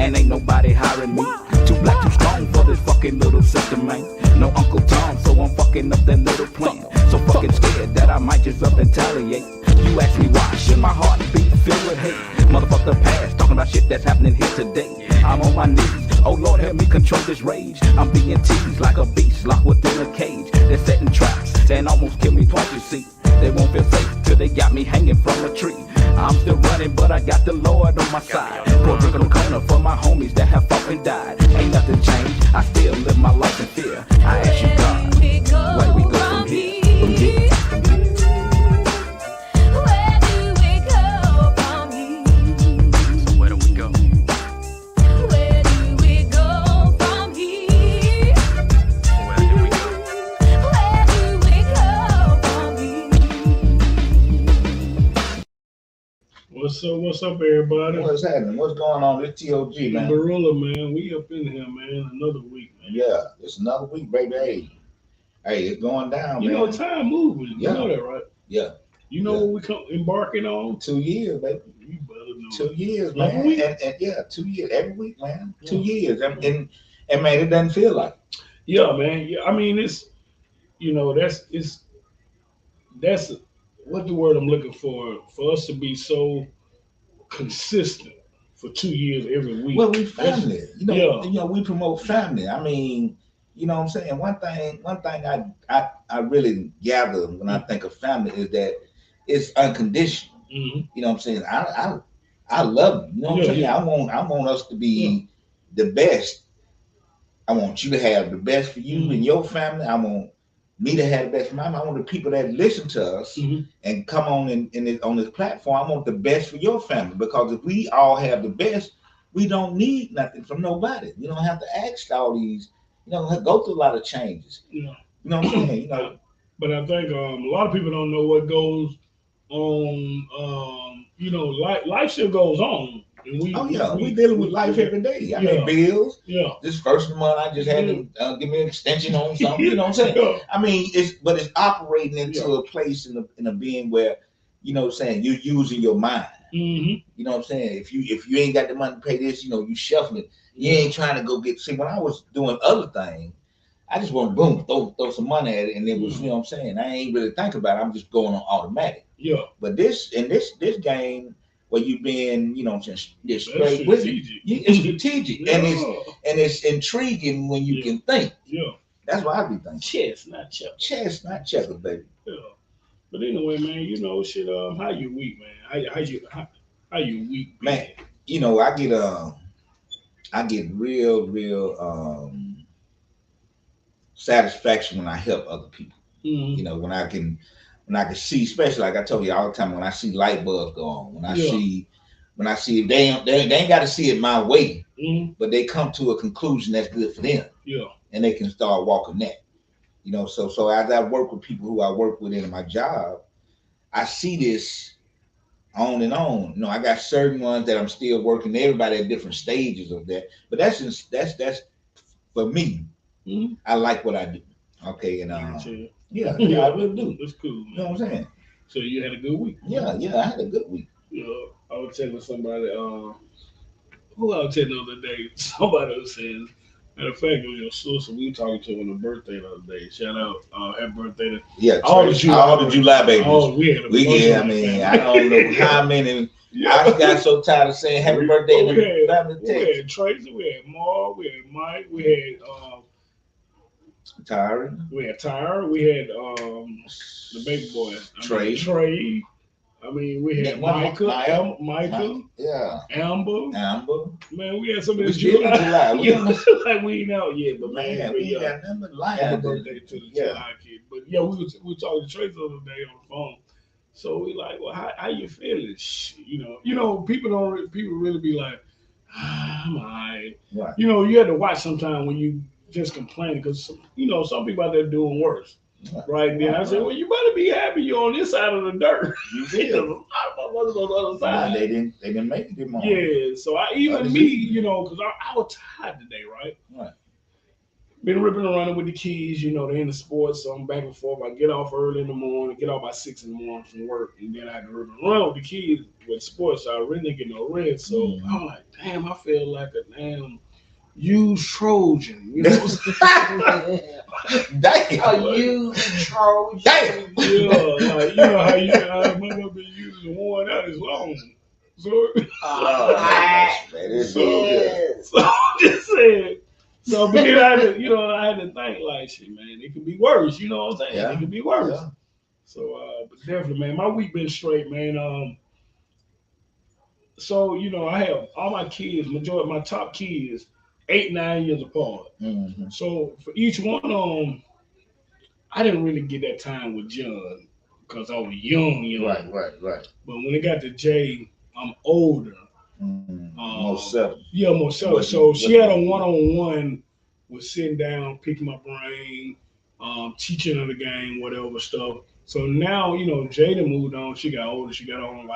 and ain't nobody hiring me. Too black, too strong for this fucking little system, man. No Uncle Tom, so I'm fucking up that little plan. So fucking scared that I might just up and retaliate. You ask me why, should my heart be filled with hate? Motherfuck the past, talking about shit that's happening here today. I'm on my knees, oh Lord help me control this rage. I'm being teased like a beast locked within a cage. They're setting traps, and almost kill me twice, you see. They won't feel safe till they got me hanging from a tree. I'm still running, but I got the Lord on my side. Pour a drink on the corner for my homies that have fought and died. Ain't nothing changed, I still live my life in fear. I ask you God, where do we go from here? From here? What's up, everybody? What's happening? What's going on? It's T.O.G, man. Barilla, man. We up in here, man. Another week, man. Yeah, it's another week, baby. Hey, it's going down, you man. You know, time moving. Yeah. You know that, right? Yeah. You know what we come embarking on? 2 years, baby. You better know. 2 years, man. And yeah, 2 years every week, man. Yeah. 2 years, and man, it doesn't feel like it. Yeah, man. Yeah, I mean, it's that's what the word I'm looking for us to be so consistent for 2 years every week. Well, we family. You know, we promote family. I mean, you know what I'm saying? One thing I really gather when I think of family is that it's unconditional. Mm-hmm. You know what I'm saying? I love you. You know what I'm saying? Yeah. I want us to be the best. I want you to have the best for you and your family. I want me to have the best for my family. I want the people that listen to us and come on on this platform. I want the best for your family, because if we all have the best, we don't need nothing from nobody. We don't have to ask all these, go through a lot of changes. Yeah. You know what I'm saying? But I think a lot of people don't know what goes on. Life still goes on. And we dealing with life every day. I mean, bills. Yeah. This first of the month, I just had to give me an extension on something. You know what I'm saying? Yeah. I mean, it's operating into a place in a being where, you know what I'm saying, you're using your mind. Mm-hmm. You know what I'm saying? If you ain't got the money to pay this, you shuffling it. You ain't trying to go get. See, when I was doing other things, I just want to throw some money at it, and it was, you know what I'm saying. I ain't really think about it. I'm just going on automatic. Yeah. But this game, where you being, just straight with it, it's strategic, and it's intriguing when you can think. Yeah. That's what I be thinking. Chess, not checkers. Chess, not checkers, baby. Yeah. But anyway, man, shit. How you week, man? How you week, man? I get real satisfaction when I help other people. Mm-hmm. When I can see, especially like I told you all the time, when I see light bulbs go on, when I see they ain't got to see it my way, but they come to a conclusion that's good for them. Yeah. And they can start walking that. So as I work with people who I work with in my job, I see this on and on. I got certain ones that I'm still working. Everybody at different stages of that, but that's for me. Mm-hmm. I like what I do. Okay, and yeah, I really do. That's cool, man. You know what I'm saying? So you had a good week. Yeah, I had a good week. Yeah, I was telling somebody. Who I was telling the other day? Somebody who says, matter of fact, it was your sister. We were talking to her on her birthday the other day. Shout out, happy birthday to all the July babies. I mean, I don't know how many. I got so tired of saying happy birthday to family. We had Tracy, we had Mark, we had Mike, we had Tyra. We had Tyra, we had the baby boy, Trey. I mean, we had Michael. Yeah. Amber. Man, we had so many in July. Like we ain't out yet, but man, we got nothing but life. Happy birthday to the July kid. But yeah, we were talking to Tracy the other day on the phone. So we like, well, how you feeling? People really be like, I'm all right. Right. You had to watch sometime when you just complain, because some people out there doing worse. Right then, I said, well, you better be happy you're on this side of the dirt. You did. A lot of motherfuckers on the other side. They didn't make it anymore. Yeah. So because I was tired today, right? Right. been ripping and running with the kids. You know, they're in the sports, so I'm back and forth. I get off early in the morning, get off by 6 in the morning from work, and then I had to rip and run with the kids with sports. So I really didn't get no rest. So Mhm. I'm like, damn, I feel like a damn used Trojan. You know what I'm saying? Damn. A used Trojan. Damn. Yeah, like you know how my mother been using one that is long. So, Oh, man, it's so, good. so I'm just saying. So, but then I had to think like, shit, man, it could be worse. You know what I'm saying? Yeah. It could be worse. Yeah. So, but definitely, man, my week been straight, man. So I have all my kids, majority of my top kids, 8, 9 years apart. Mm-hmm. So for each one of them, I didn't really get that time with John because I was young. Right. But when it got to Jay, I'm older. Most settled. Yeah, more so. So she had a one-on-one with sitting down, picking my brain, teaching her the game, whatever stuff. So now, Jada moved on. She got older. She got on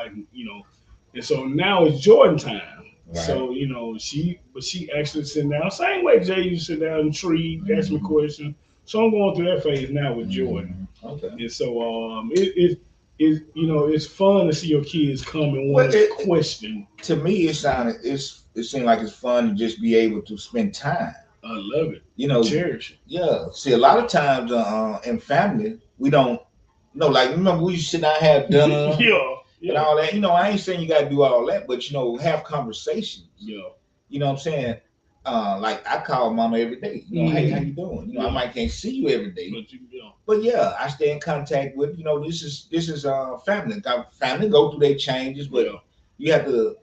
and so now it's Jordan time. Right. So she actually sitting down, same way Jay used to sit down and treat, ask me questions. So I'm going through that phase now with Jordan. Okay. And so it's fun to see your kids come and want to question. To me, it seemed like it's fun to just be able to spend time. I love it. Cherish it. Yeah. See, a lot of times in family, we don't like remember we used to sit down and have dinner. And all that. I ain't saying you gotta do all that, but have conversations. Yeah. You know what I'm saying? Like I call mama every day. Hey, how you doing? I might can't see you every day. But yeah, I stay in contact with, this is family. Family go through their changes, but you have to.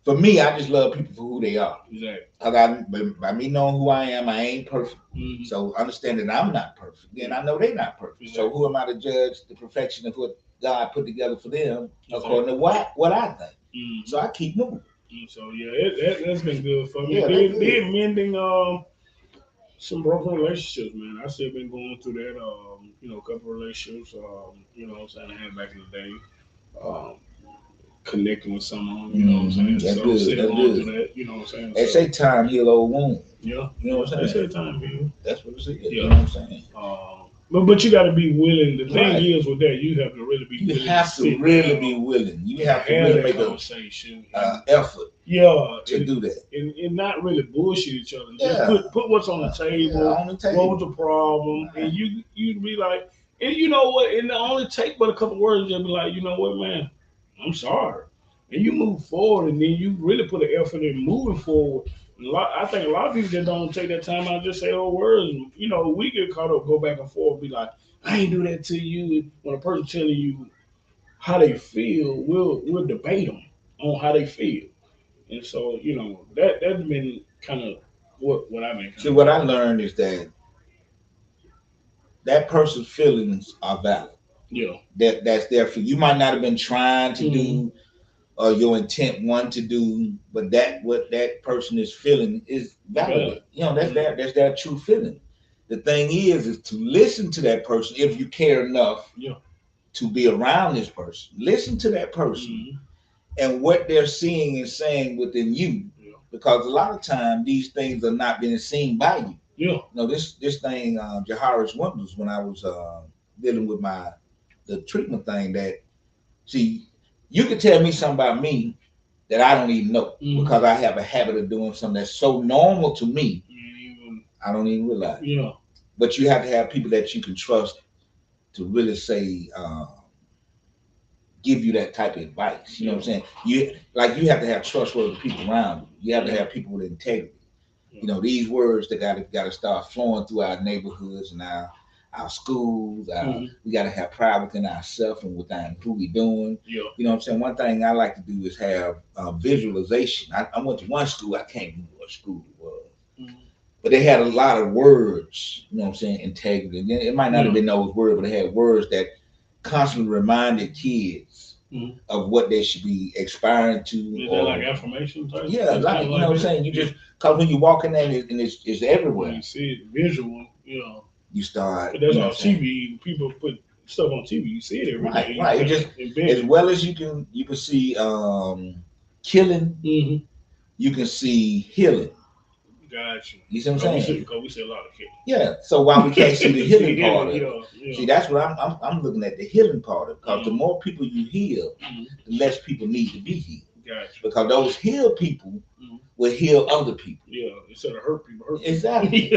For me, I just love people for who they are. Exactly. By me knowing who I am, I ain't perfect. Mm-hmm. So understand that I'm not perfect. And I know they're not perfect. Exactly. So who am I to judge the perfection of what God put together for them according to what I think? Mm-hmm. So I keep moving. So yeah, that's been good for me. They're mending some broken relationships, man. I still been going through that. A couple of relationships. What I'm saying, I had back in the day. Connecting with someone, you know what I'm saying? That's so good. That's good. That, you know what I'm saying? They say time heal old wounds. Yeah. You know what I'm saying? They say time heal. That's what it says. Yeah. You know what I'm saying? But you got to be willing. The thing is with that, you have to really be willing. You have to really be willing. You have to really make an effort. Yeah. To do that. And not really bullshit each other. Just put what's on the table. On the table. What was the problem? Right. And you be like, and you know what? And it only take but a couple words. You'll be like, you know what, man? I'm sorry. And you move forward, and then you really put an effort in moving forward. I think a lot of people just don't take that time out, just say those words. We get caught up, go back and forth, be like, I ain't do that to you. When a person telling you how they feel, we'll debate them on how they feel. And so, that's been kind of what I've been. See, what I learned is that person's feelings are valid. Yeah. That's there for you. You might not have been trying to do your intent to do, but what that person is feeling is valid. That's their true feeling. The thing is to listen to that person if you care enough to be around this person. Listen to that person and what they're seeing and saying within you. Yeah. Because a lot of times these things are not being seen by you. Yeah. This thing, Jahara's Wonders, when I was dealing with the treatment thing, that see, you can tell me something about me that I don't even know because I have a habit of doing something that's so normal to me, I don't even realize. Yeah. But you have to have people that you can trust to really say, give you that type of advice. You know what I'm saying? You have to have trustworthy people around you. You have to have people with integrity. These words that gotta start flowing through our neighborhoods and our schools. We got to have pride within ourselves and within who we doing. Yeah. You know what I'm saying? One thing I like to do is have visualization. I went to one school. I can't remember what school it was. But they had a lot of words, you know what I'm saying, integrity. It might not have been those words, but they had words that constantly reminded kids of what they should be aspiring to. Is that like affirmation type? Yeah, you know what I'm saying? You just, because when you walk in there and it's everywhere. When you see it visual, you start. But that's on TV. People put stuff on TV. You see it every day. Right. It just as well as you can see killing. You can see healing. Gotcha. You see what I'm saying? Because we see a lot of kids. Yeah. So why we can't see the healing part of it? Yeah. See, that's what I'm looking at, the healing part of it. Because the more people you heal, the less people need to be healed. Gotcha. Because those healed people will heal other people. Yeah, instead of hurt people. Exactly.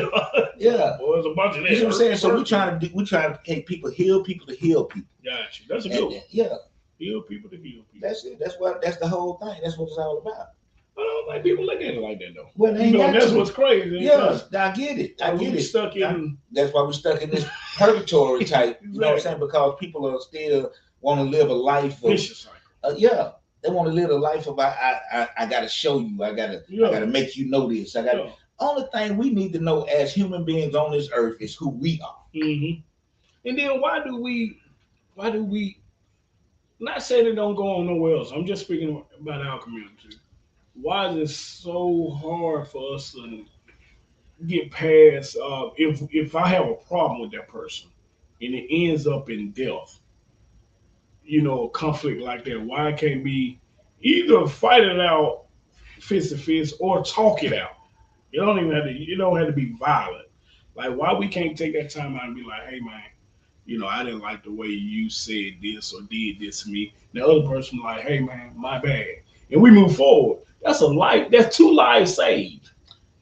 Yeah. Boy, there's a bunch of that. You know what I'm saying? So we trying to take people, heal people to heal people. Gotcha. That's a good one. Yeah. Heal people to heal people. That's it. That's the whole thing. That's what it's all about. I don't like people look at it like that though. Well, they ain't got that's to. What's crazy. Yeah, I get it. I get it. Stuck in. That's why we're stuck in this purgatory type. You know what I'm saying? Because people are still want to live a life of vicious cycle. Yeah. They want to live a life of I gotta show you. I gotta make you know this. Only thing we need to know as human beings on this earth is who we are. And then why do we not saying it don't go on nowhere else? I'm just speaking about our community. Why is it so hard for us to get past if I have a problem with that person and it ends up in death, conflict like that? Why can't we either fight it out fist to fist or talk it out? You don't have to be violent. Like why we can't take that time out and be like, hey man, I didn't like the way you said this or did this to me. The other person like, hey man, my bad. And we move forward. That's 2 lives saved.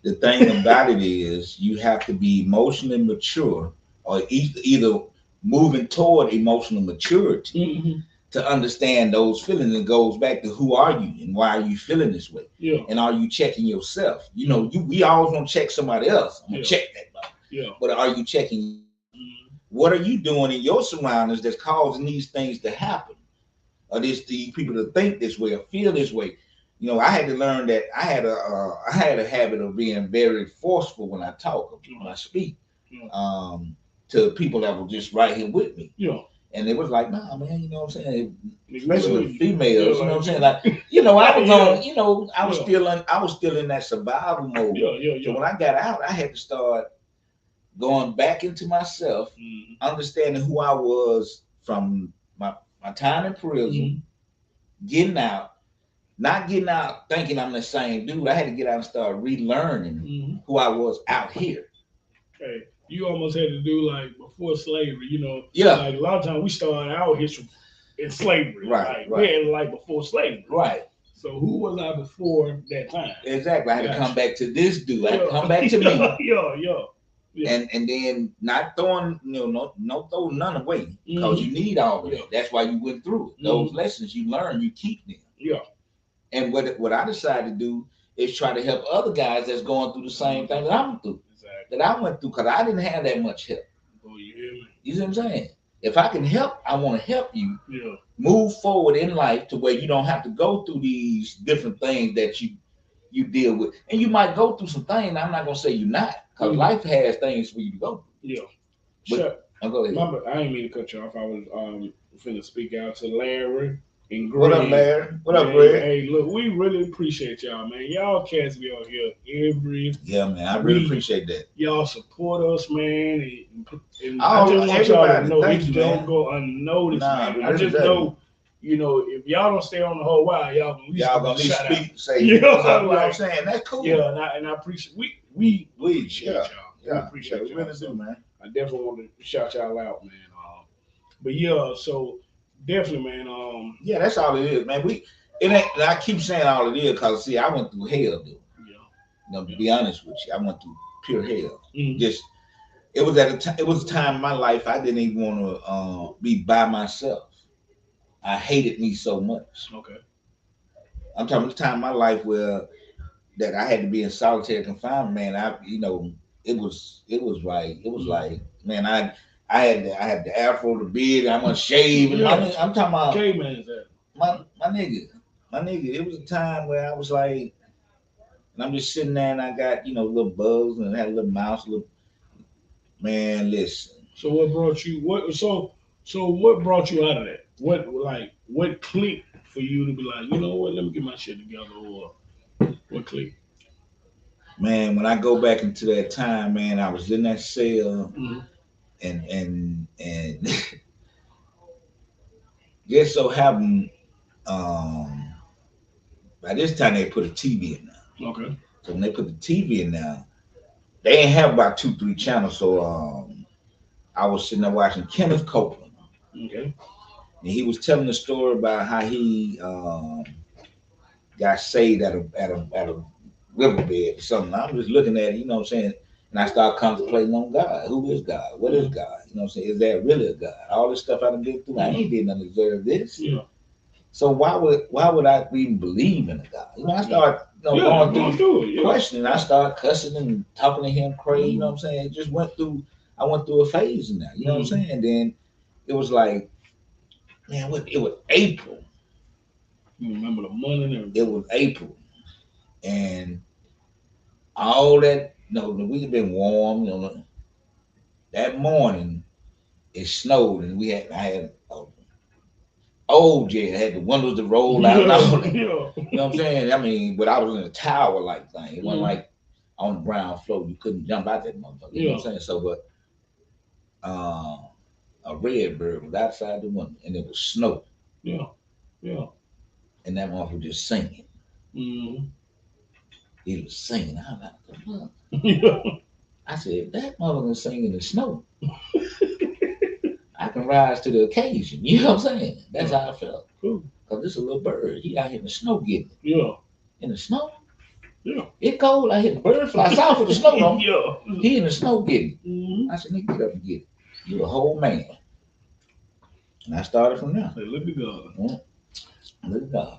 The thing about it is you have to be emotionally mature or either moving toward emotional maturity to understand those feelings. It goes back to who are you and why are you feeling this way? Yeah. And are you checking yourself? We always want to check somebody else. I'm going to check that button. Yeah. But are you checking? What are you doing in your surroundings that's causing these things to happen? Or these people to think this way or feel this way? I had to learn that I had a habit of being very forceful when I talk, when I speak, to people that were just right here with me. Yeah. And it was like, nah, man, you know what I'm saying? Especially with females, you know what I'm saying? Like, I was on, I was still in that survival mode. Yeah. So when I got out, I had to start going back into myself, understanding who I was from my time in prison, getting out. Not getting out thinking I'm the same dude. I had to get out and start relearning who I was out here. Okay. You almost had to do like before slavery, Yeah. Like a lot of times we started our history in slavery. Right. We had like before slavery. Right. So who was I before that time? Exactly. I had to come back to this dude. I had to come back to me. Yeah. And then not throwing, no throw none away because you need all of it. That's why you went through it. Those lessons you learn, you keep them. Yeah. And what I decided to do is try to help other guys that's going through the same thing that I went through. Exactly. That I went through because I didn't have that much help. Oh, you hear me? You see what I'm saying? If I can help, I want to help you move forward in life to where you don't have to go through these different things that you deal with. And you might go through some things. I'm not going to say you're not because life has things for you to go through. Yeah. But, go ahead. Remember, I didn't mean to cut you off. I was finna speak out to Larry. What up, Larry? What up, Greg? Hey, look, we really appreciate y'all, man. Y'all cats be out here every. Yeah, man, I really appreciate that. Y'all support us, man. And I just want y'all to know it don't go unnoticed, man. I just know, if y'all don't stay on the whole while, y'all gonna speak, say, you know what I'm saying? That's cool. Yeah, and I appreciate we appreciate y'all. Yeah, we appreciate we really do, man. I definitely want to shout y'all out, man. But so. Definitely, man. Yeah, that's all it is, man. I keep saying all it is because I went through hell, dude. Yeah. To be honest with you, I went through pure hell. Just it was a time in my life I didn't even want to be by myself. I hated me so much. Okay. I'm talking about the time in my life where that I had to be in solitary confinement, man. It was like, man, I had the afro, the beard, I'm gonna shave. And I'm talking about caveman. My nigga. It was a time where I was like, and I'm just sitting there and I got, little bugs and I had a little mouse, man, listen. So what brought you what brought you out of that? What clicked for you to be like, you know what, let me get my shit together, or what clicked? Man, when I go back into that time, man, I was in that cell. And just so happened, by this time they put a TV in there. Okay. So when they put the TV in there, they ain't have about 2, 3 channels. So I was sitting there watching Kenneth Copeland, Okay. and he was telling the story about how he got saved at a riverbed or something. I'm just looking at it, you know what I'm saying? And I start contemplating on God. Who is God? What is God? You know what I'm saying? Is that really a God? All this stuff I done been through, I ain't did nothing to deserve this. Yeah. So why would I even believe in a God? You know, I start going through it. questioning. I start cussing and talking to him crazy. You know what I'm saying? It just I went through a phase in that. You know what I'm saying? And then it was like, man, it was April. You remember the month and everything? It was April, and all that. The week had been warm. That morning it snowed, and I had old jet, had the windows to roll out and all that. Yeah. You know what I'm saying? I mean, but I was in a tower like thing. It wasn't like on the ground floor. You couldn't jump out that motherfucker. You know what I'm saying? So, but a red bird was outside the window, and it was snow. Yeah. Yeah. And that motherfucker was just singing. Mm-hmm. He was singing. I was like, Yeah. I said, that motherfucker singing in the snow. I can rise to the occasion. You know what I'm saying? That's how I felt. Cool. Because this is a little bird. He out here in the snow getting it. Yeah. In the snow? Yeah. It cold out here. The bird fly south of the snow. Though. Yeah. He in the snow getting it. Mm-hmm. I said, nigga, get up and get it. You a whole man. And I started from there. Say, look at God. Look at God.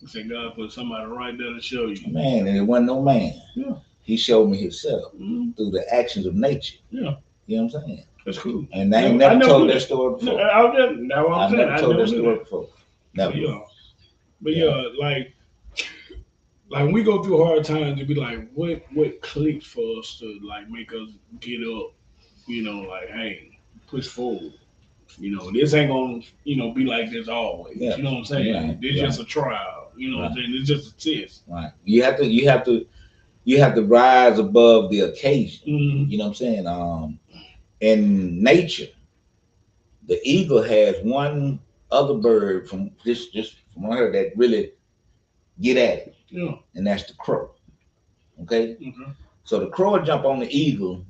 Say God put somebody right there to show you. Man, and it wasn't no man. Yeah. He showed me himself through the actions of nature. Yeah. You know what I'm saying? That's cool. And I never told that story before. I never told that story before. Never. But like when we go through hard times, it'd be like, what clicked for us to like make us get up? Like, hey, push forward. This ain't gonna, be like this always. Yeah. You know what I'm saying? Right. It's just a trial. You know what I'm saying? It's just a test. Right. You have to rise above the occasion. Mm-hmm. You know what I'm saying? In nature, the eagle has one other bird from just from her that really get at it. Yeah. And that's the crow. Okay? Mm-hmm. So the crow will jump on the eagle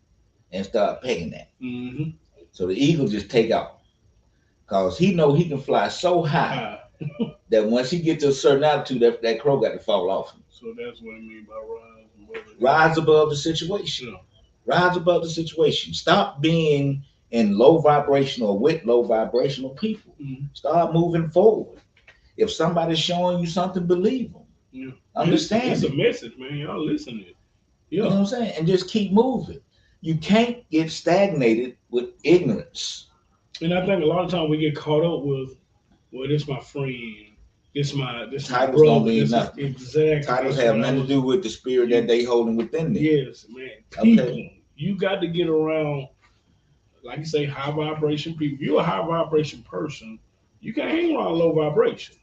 and start pecking at it. Mm-hmm. So the eagle just take off. Because he know he can fly so high that once he get to a certain altitude, that crow got to fall off him. So that's what I mean by rise above the situation. Rise above the situation. Stop being in low vibrational or with low vibrational people. Mm-hmm. Start moving forward. If somebody's showing you something, believe them. Yeah. Understand it's it. a message, man. Y'all listening. Yeah. You know what I'm saying? And just keep moving. You can't get stagnated with ignorance. And I think a lot of times we get caught up with, well, this my friend. This titles don't mean nothing. Exactly. Titles have nothing to do with the spirit that they holding within them. Yes, man. People, you got to get around, like you say, high vibration people. If you're a high vibration person, you can't hang around low vibration.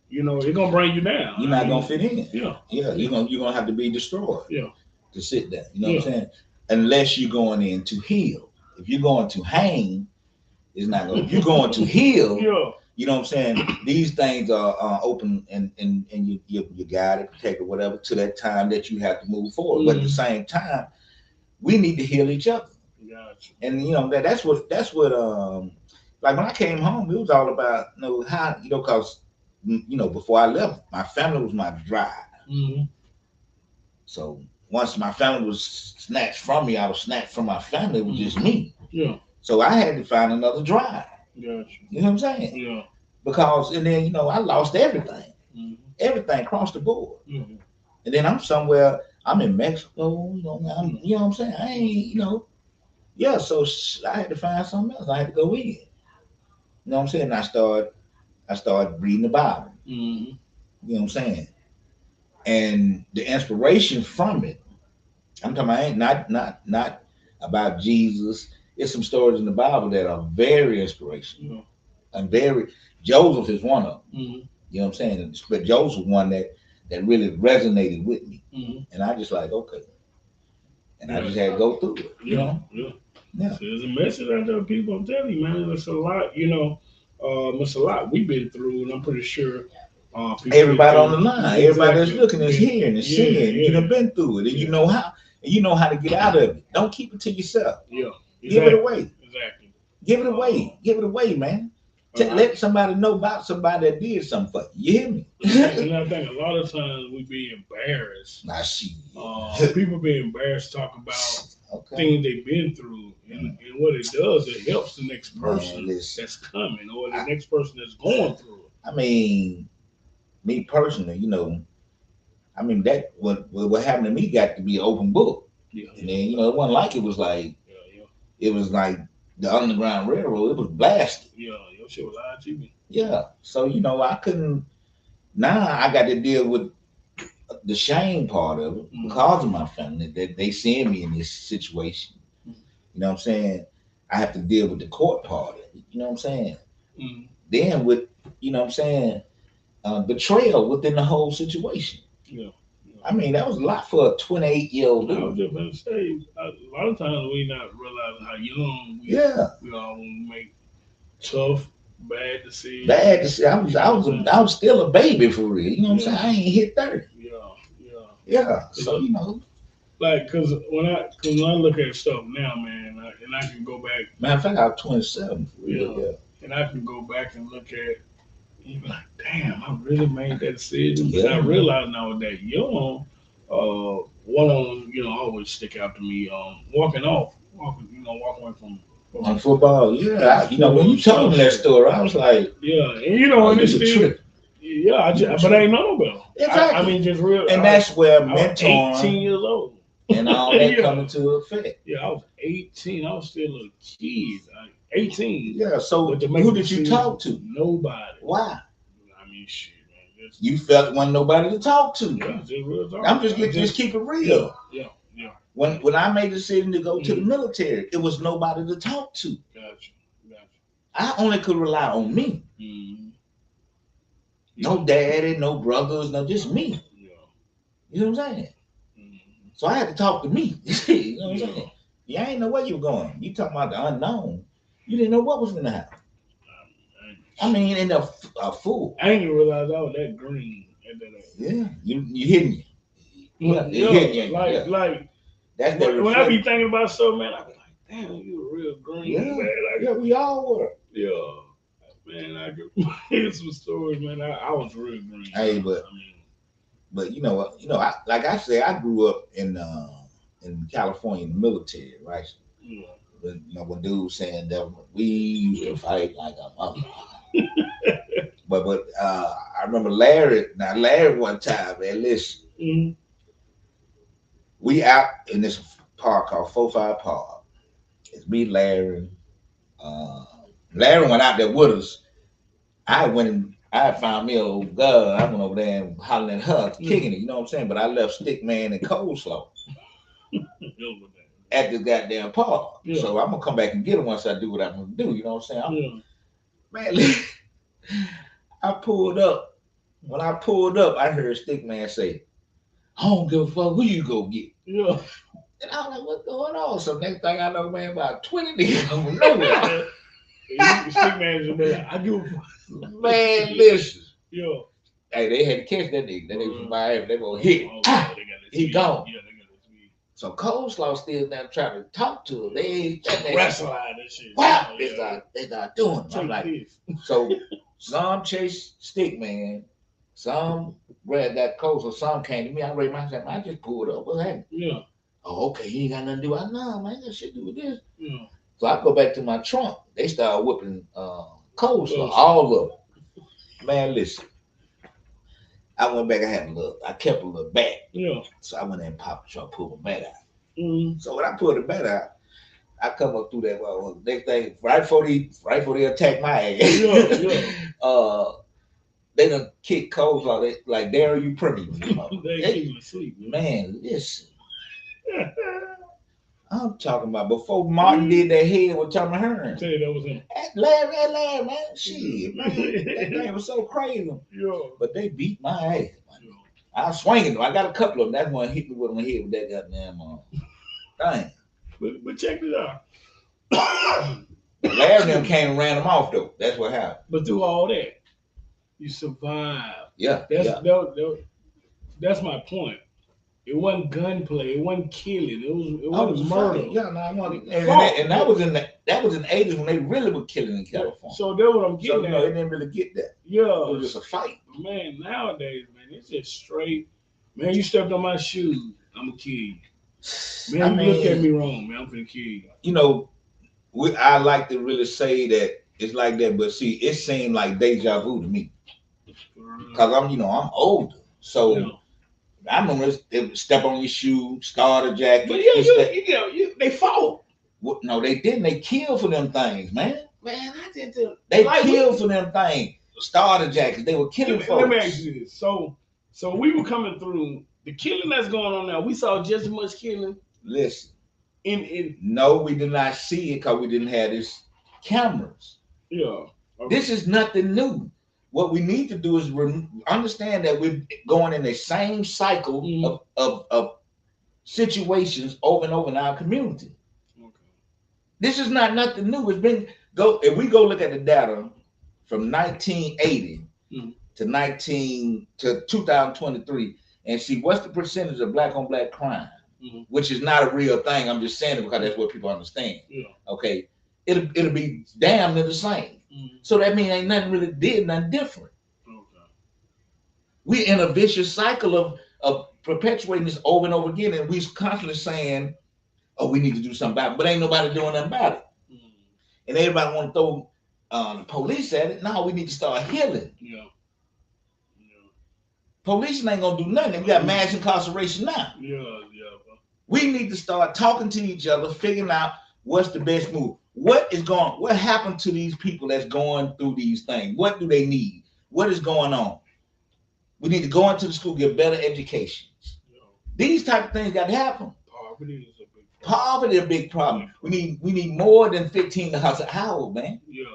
It's gonna bring you down. You're not gonna fit in. Yeah. Yeah. You're gonna have to be destroyed. Yeah. To sit there. You know what I'm saying? Unless you're going in to heal. If you're going to hang, it's not going. If you're going to heal. Yeah. You know what I'm saying? These things are open and you guided, protected, whatever, to that time that you have to move forward. Mm-hmm. But at the same time, we need to heal each other. Gotcha. And that's what like when I came home, it was all about how because before I left, my family was my drive. Mm-hmm. So once my family was snatched from me, I was snatched from my family. It was just me. Yeah. So I had to find another drive. Gotcha. You know what I'm saying? Yeah. Because and then I lost everything. Mm-hmm. Everything across the board. Mm-hmm. And then I'm somewhere. I'm in Mexico. You know what I'm saying? I ain't. Yeah. So I had to find something else. I had to go in. You know what I'm saying? And I started reading the Bible. Mm-hmm. You know what I'm saying? And the inspiration from it. I'm talking about not about Jesus. It's some stories in the Bible that are very inspirational. Yeah. And Joseph is one of them. Mm-hmm. You know what I'm saying? But Joseph was one that really resonated with me. Mm-hmm. And I just like, okay. And I just had to go through it. You know? Yeah. So there's a message out there, people. I'm telling you, man. It's a lot, it's a lot we've been through, and I'm pretty sure Everybody on the line, exactly. everybody that's looking is hearing and seeing. You done been through it, and you know how, and you know how to get out of it. Don't keep it to yourself. Yeah, give it away. Exactly. Give it away. Give it away, man. Let somebody know about somebody that did something for you. You hear me? And I think a lot of times we be embarrassed. Nah, shit. People be embarrassed to talk about things they've been through, and what it does, it helps the next person that's coming, or the next person that's going through it. I mean, me personally, you know, I mean that what happened to me got to be an open book. Yeah. And then you know, it wasn't like it was like it was like the Underground Railroad. It was blasted. Yeah, your shit was live TV. Yeah. So you know, I couldn't. Now I got to deal with the shame part of it because of my family. That they seeing me in this situation. You know what I'm saying? I have to deal with the court part of it. You know what I'm saying? Then with, you know what I'm saying, betrayal within the whole situation. Yeah. I mean, that was a lot for a 28-year-old dude. I was just going to say, a lot of times we not realizing how young we all make tough, bad decisions. Bad decisions. I was still a baby for real. You know what I'm saying? I ain't hit 30. Yeah. So you know, like, cause when I look at stuff now, man, and I can go back. Matter of fact, I was 27. Yeah. And I can go back and look at. You be like, damn, I really made that decision. But I realize now that young, one of them, you know, always stick out to me. Walking away from on football. Yeah, you know, when you told me that story, I was like, and you know, and it's still, but I ain't know about. Exactly. I mean, just real. And that's where mentoring, 18 years old, and all that come into effect. Yeah, I was 18. I was still a kid. 18. Yeah. So who did you talk to? Nobody. Why? I mean, shit, man. You felt wasn't nobody to talk to. Yeah, just real talk. I'm just keep it real. Yeah. When I made the decision to go to the military, it was nobody to talk to. Gotcha. I only could rely on me. No daddy, no brothers, no, just me. Yeah. You know what I'm saying? So I had to talk to me. You know what I'm saying? You ain't know where you were going. You talking about the unknown. You didn't know what was going to happen. I mean, and a fool. I didn't realize I was that green. Yeah, you hitting you. Like that's when I be thinking about stuff, man, I be like, damn, you a real green, man. Yeah, we all were. Yeah, man, I could hear some stories, man. I was real green. Hey, but you know what? Like I say, I grew up in California in the military, right? Yeah. But, you know, when dudes saying that we used to fight like a motherfucker. but I remember Larry. Now Larry, one time, man, listen, we out in this park called 45 Park. It's me, Larry. Larry went out there with us. I found me a old girl. I went over there and hollering at her, kicking it. You know what I'm saying? But I left Stickman and Coleslaw at this goddamn park. Yeah. So I'm gonna come back and get her once I do what I'm gonna do. You know what I'm saying? Man, I pulled up. When I pulled up, I heard Stickman say, "I don't give a fuck who you go get." Yeah. And I was like, "What's going on?" So next thing I know, man, about 20 niggas from nowhere. Stickman just be like, "I give a fuck." Man, listen. Yo. Hey, they had to catch that nigga. That nigga from Miami. They gonna hit. He gone. Yeah, they got this speed. So Coleslaw still down trying to talk to him. They wrestle that shit. Wow, they not doing it. I'm like, so some chase Stickman, some grabbed that Coleslaw, some came to me. I raised my hand. I just pulled up. What happened? Yeah. Oh, okay. He ain't got nothing to do. I know, man. That shit to do with this. Yeah. So I go back to my trunk. They start whipping Coleslaw, all of them. Man, listen. I went back. I kept a little bat. Yeah. So I went in and popped the trunk, pulled my bat out. So when I pulled the bat out, I come up through that. Well, next thing, right before they attack my ass, they done kick Coleslaw. They like, "Dare you pretty?" They keep asleep. Man, listen. I'm talking about before Martin did that head with Tommy Hearn. Tell you that was him. Larry, man. Shit, man. That thing was so crazy. Yeah. But they beat my ass. Yeah. I was swinging them. I got a couple of them. That's one hit me with my head with that goddamn thing. But check it out. Larry them came and ran them off though. That's what happened. But through all that, You survive. Yeah, That's my point. It wasn't gunplay. It wasn't killing. It I wasn't was murder. fighting. Yeah, no, I wanted, and that was in the 80s when they really were killing in California. So that's what I'm getting so, at. No, they didn't really get that. Yeah, it was just a fight. Man, nowadays, man, it's just straight. Man, you stepped on my shoes, I'm gonna kill you. Man, you look at me wrong, man, I'm gonna kill you. You know, I like to really say that it's like that, but see, it seemed like deja vu to me because I'm older, so. Yeah. I remember they would step on your shoe, starter jacket. But they fought. Well, no, they didn't. They killed for them things, man. Man, I did too. They killed for them things. Starter jackets. They were killing folks. Let me ask you this. So we were coming through the killing that's going on now. We saw just as much killing. Listen. No, we did not see it because we didn't have this cameras. Yeah. Okay. This is nothing new. What we need to do is understand that we're going in the same cycle of situations over and over in our community. Okay. This is not nothing new. It's been if we go look at the data from 1980 to 2023 and see what's the percentage of black on black crime, which is not a real thing. I'm just saying it because that's what people understand. Yeah. Okay. It'll be damn near the same. So that means ain't nothing really did nothing different. Okay. We're in a vicious cycle of perpetuating this over and over again, and we're constantly saying, "Oh, we need to do something about it," but ain't nobody doing nothing about it. And everybody want to throw the police at it. No, we need to start healing. Yeah. Policing ain't gonna do nothing. We got mass incarceration now. Yeah. We need to start talking to each other, figuring out what's the best move. What happened to these people that's going through these things? What do they need? What is going on? We need to go into the school, get better educations. Yeah. These type of things got to happen. Poverty is a big problem. Poverty is a big problem. We need more than $15 an hour, man. Yeah.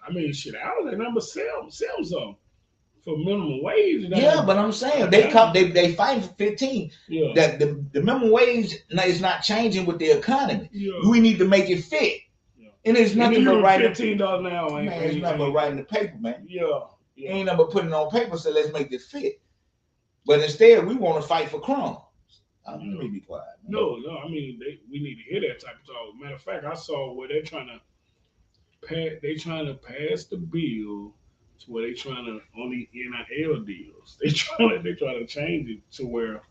I mean, shit, hourly number sells them for minimum wage. Yeah, but I'm saying they fight for 15. Yeah. That the minimum wage is not changing with the economy. Yeah. We need to make it fit. Yeah. And it's nothing but writing $15 an hour. Man, it's nothing but writing the paper, man. Yeah. Ain't nothing but putting it on paper. So let's make this fit. But instead, we want to fight for crumbs. Let me be quiet. Man. No. I mean, we need to hear that type of talk. Matter of fact, I saw where they're trying to pass the bill. Where they trying to only NIL deals. They trying to change it to where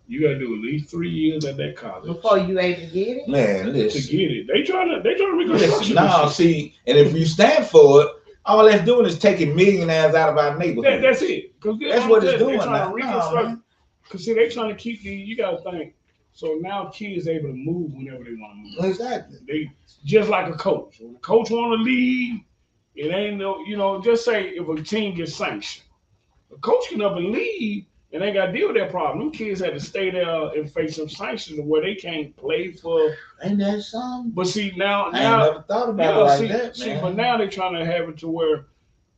you got to do at least 3 years at that college before you able to get it. Man, listen. To get it, they trying to reconstruct. No, see, and if you stand for it, all that's doing is taking millionaires out of our neighborhood. That's it. That's what it's doing. They're trying to reconstruct. Because see, they trying to keep you got to think. So now kids able to move whenever they want to move. Exactly. They just like a coach. When the coach want to leave. It ain't no, just say if a team gets sanctioned, a coach can up and leave and they got to deal with that problem. Them kids had to stay there and face some sanctions where they can't play for. Ain't that something? But see, now. I ain't never thought about it like that, man. But now they're trying to have it to where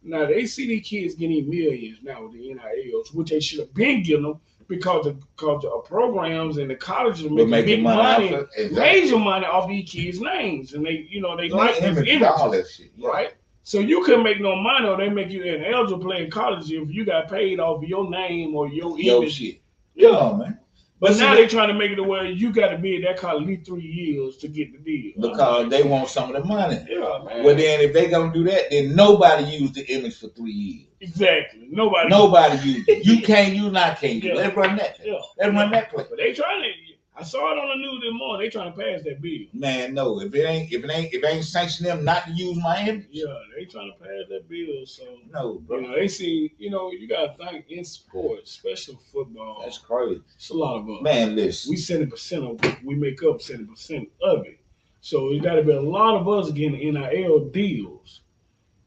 now they see these kids getting millions now with the NILs, which they should have been getting them because the programs and the colleges are making big money, raising money off these kids' names. And they like this image, all that shit, yeah. Right? So you couldn't make no money, or they make you ineligible to play in college if you got paid off your name or your image. Shit. Yeah, man. But now they're trying to make it where you got to be at that college at least 3 years to get the deal. Because they want some of the money. Yeah, man. Well, then if they gonna do that, then nobody used the image for 3 years. Exactly. Nobody used it. You can't use, not can't use. Let's run that. Yeah. Let's run that play. But they trying to. I saw it on the news this morning. They trying to pass that bill. Man, no. If it ain't sanctioning them not to use my image. Yeah, they trying to pass that bill. So no, bro. They see. You got to think in sports, especially football. That's crazy. It's a lot of us. Man, listen. We 70% of we make up 70% of it. So it got to be a lot of us getting NIL deals.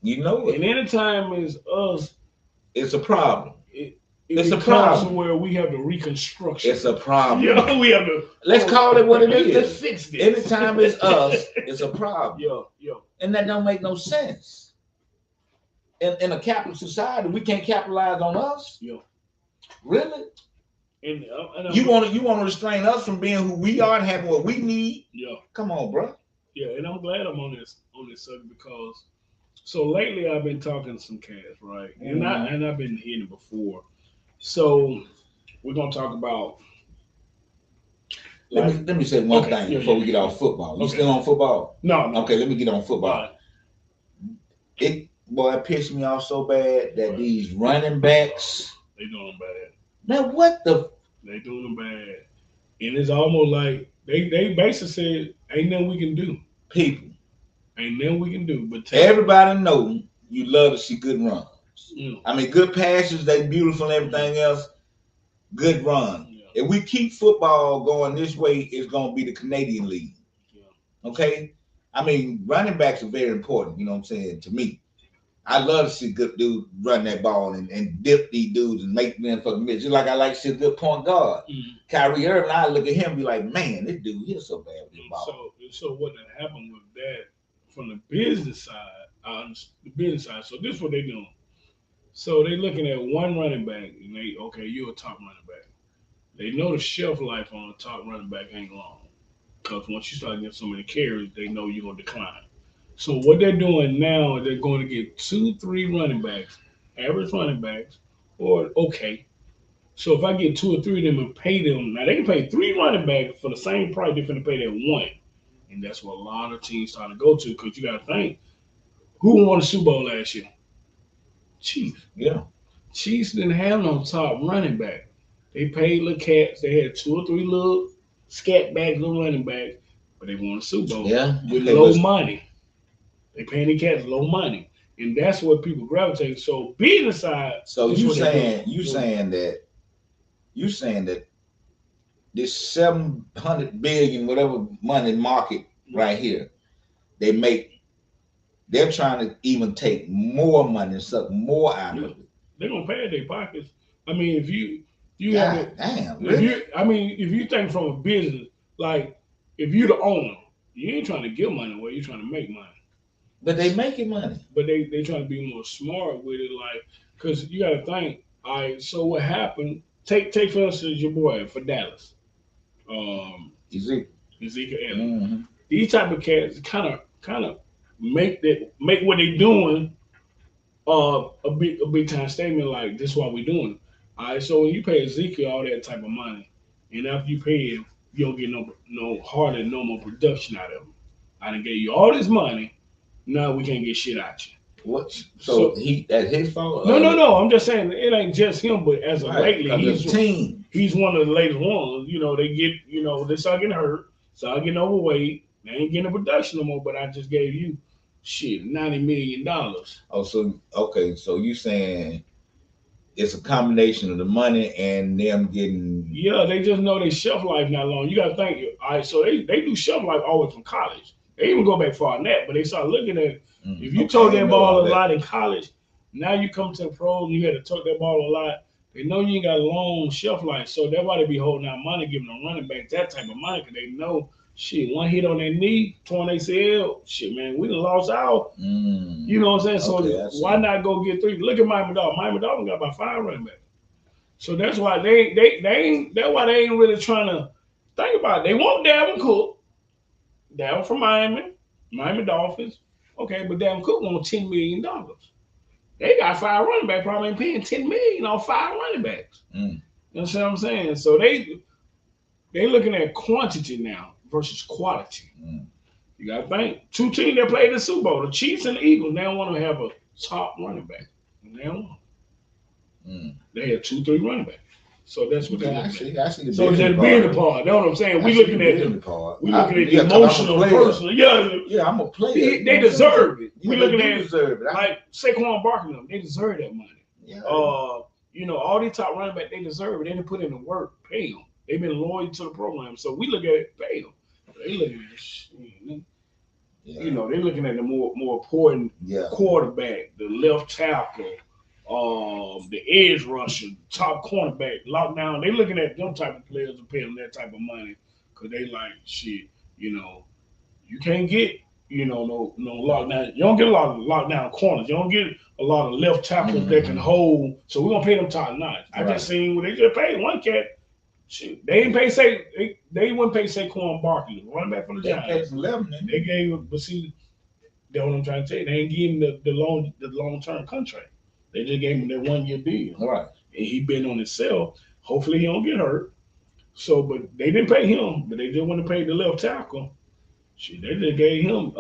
You know it. And anytime it's us, it's a problem. It's a problem where we have the reconstruction. It's a problem. Yeah, we have to. Let's call it what it is. Let's fix this. Anytime it's us, it's a problem. Yeah. And that don't make no sense. In a capitalist society, we can't capitalize on us. Yeah. Really? And you want to restrain us from being who we are and having what we need? Yeah. Come on, bro. Yeah, and I'm glad I'm on this subject because So lately I've been talking to some cats, right? And Mhm. I've been hitting it before. So we're gonna talk about Let me like let me say one okay, thing yeah, before yeah, we get yeah. off football. You Okay. still on football? No, no. Okay, let me get on All right. football. It boy, it pissed me off so bad that Right. these running backs. They doing them bad. Man, what the They doing them bad. And it's almost like they basically said, ain't nothing we can do. people? Ain't nothing we can do but take Everybody know you love to see good runs. mm, I mean, good passes, they beautiful and mm, everything else. Good run. yeah, If we keep football going this way, it's gonna be the Canadian League. yeah. Okay? I mean, running backs are very important, you know what I'm saying, to me. I love to see good dudes run that ball and dip these dudes and make them fucking miss. Just like I like to see a good point guard. Mm. Kyrie Irving, I look at him and be like, man, this dude, he's so bad with the ball. So what that happened with that from the business side, the business side. So this is what they doing. So they looking at one running back and they okay, you're a top running back. They know the shelf life on a top running back ain't long. Because once you start getting so many carries, they know you're gonna decline. So what they're doing now, they're going to get 2, 3 running backs, average running backs, or okay. So if I get 2 or 3 of them and pay them, now they can pay 3 running backs for the same price they're going to pay that one, and that's what a lot of teams trying to go to because you got to think who won the Super Bowl last year? Chiefs. Yeah. Chiefs didn't have no top running back. They paid little cats. They had 2 or 3 little scat backs, little running backs, but they won the Super Bowl Yeah. with Okay, low but money. They paying the cats low money, and that's what people gravitate. So business side, so this is you what they're doing. saying you saying that this 700 billion whatever money market right here, they make they're trying to even take more money and suck more out Yeah, of it. they're gonna pay at their pockets. I mean, if you have God it, damn, if really? you, I mean, if you think from a business, like if you're the owner, you ain't trying to give money away. You're trying to make money. But they making money. But they trying to be more smart with it, like because you got to think. All right, so what happened? Take for instance your boy for Dallas, um, Ezekiel. Ezekiel Elliott. Mm-hmm. These type of cats kind of make what they doing a big time statement like this is why we doing it. All right, so when you pay Ezekiel all that type of money, and after you pay him, you don't get no hardly no more production out of him. I done gave you all this money, now we can't get shit out you. What? So So he that's his fault? no. I'm just saying it ain't just him, but as of Right, lately, because the team. he's one of the latest ones. You know, they get they start getting hurt, start getting overweight. They ain't getting the production no more. But I just gave you shit $90 million. Oh, so okay, so you saying it's a combination of the money and them getting Yeah, they just know their shelf life not long. You got to think, all right, so they do shelf life always from college. They even go back far than that, but they start looking at if you okay, I told didn't that know all ball a that. lot in college, now you come to the pros and you had to tuck that ball a lot. They know you ain't got a long shelf life, so that's why they be holding out money, giving them running back that type of money, because they know shit, one hit on their knee, torn ACL, shit, man, we done lost out. You know what I'm saying? So Okay, I why see. not go get 3? Look at Miami Dolphins. Miami Dolphins got about 5 running backs. So that's why they ain't that's why they ain't really trying to think about it. They want Dalvin Cook, Dalvin from Miami Dolphins. Okay, but Dalvin Cook wants $10 million. They got 5 running backs, probably ain't paying $10 million on 5 running backs. Mm. You know what I'm saying? So they looking at quantity now versus quality. Mm. You gotta think. 2 teams that played the Super Bowl, the Chiefs and the Eagles, they don't want to have a top running back. They don't want. Mm. They had 2, 3 running backs. So that's what Okay, they're I looking at. see. I see the So it's business that being part. the part. That's what I'm saying. I We see looking the at business part. the Yeah, because I'm a emotional, player. personal. Yeah, Yeah, I'm a player. they, You they know what I'm saying? deserve it. Yeah, We they looking do at deserve it. like Saquon Barkley, they deserve that money. Yeah. All these top running backs, they deserve it. They didn't put in the work. Pay them. They've been loyal to the program. So we look at it, pay them. They looking at shit. Yeah. They're looking at the more important Yeah. quarterback, the left tackle, the edge rusher, top cornerback, lockdown. They looking at them type of players and paying them that type of money because they like shit. You can't get no lockdown. You don't get a lot of lockdown corners. You don't get a lot of left tackles that can hold. So we're gonna pay them top notch. I Right. just seen when they just paid one cat. Shoot, they didn't pay they wouldn't pay Saquon Barkley, running back for the They paid Giants. some 11. They gave, but see, That's what I'm trying to tell you. They ain't giving the long term contract. They just gave him that 1 year deal. All right. And he been on himself. Hopefully he don't get hurt. So, but they didn't pay him, but they just want to pay the left tackle. Shit, they just gave him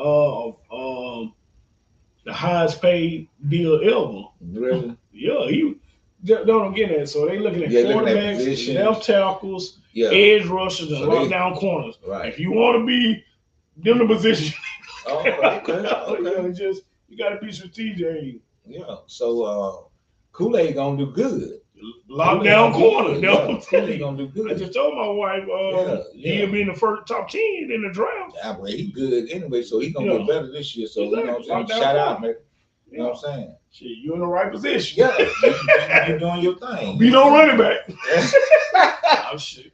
the highest paid deal ever. Really? Yeah, he don't get that. So they looking at quarterbacks, left tackles, edge rushers, and lockdown corners. Right. If you want to be them the position, okay. just you got to be strategic. Yeah. So Kool-Aid gonna do good. Lockdown corner. Kool-Aid gonna do good. I just told my wife he'll be in the first top 10 in the draft. Yeah, but he good anyway, so he gonna get better this year. So you know what I'm saying? Shout out, man. You know what I'm saying? Shit, you in the right position. Yeah, you're doing your thing. Be no running back. Oh shit!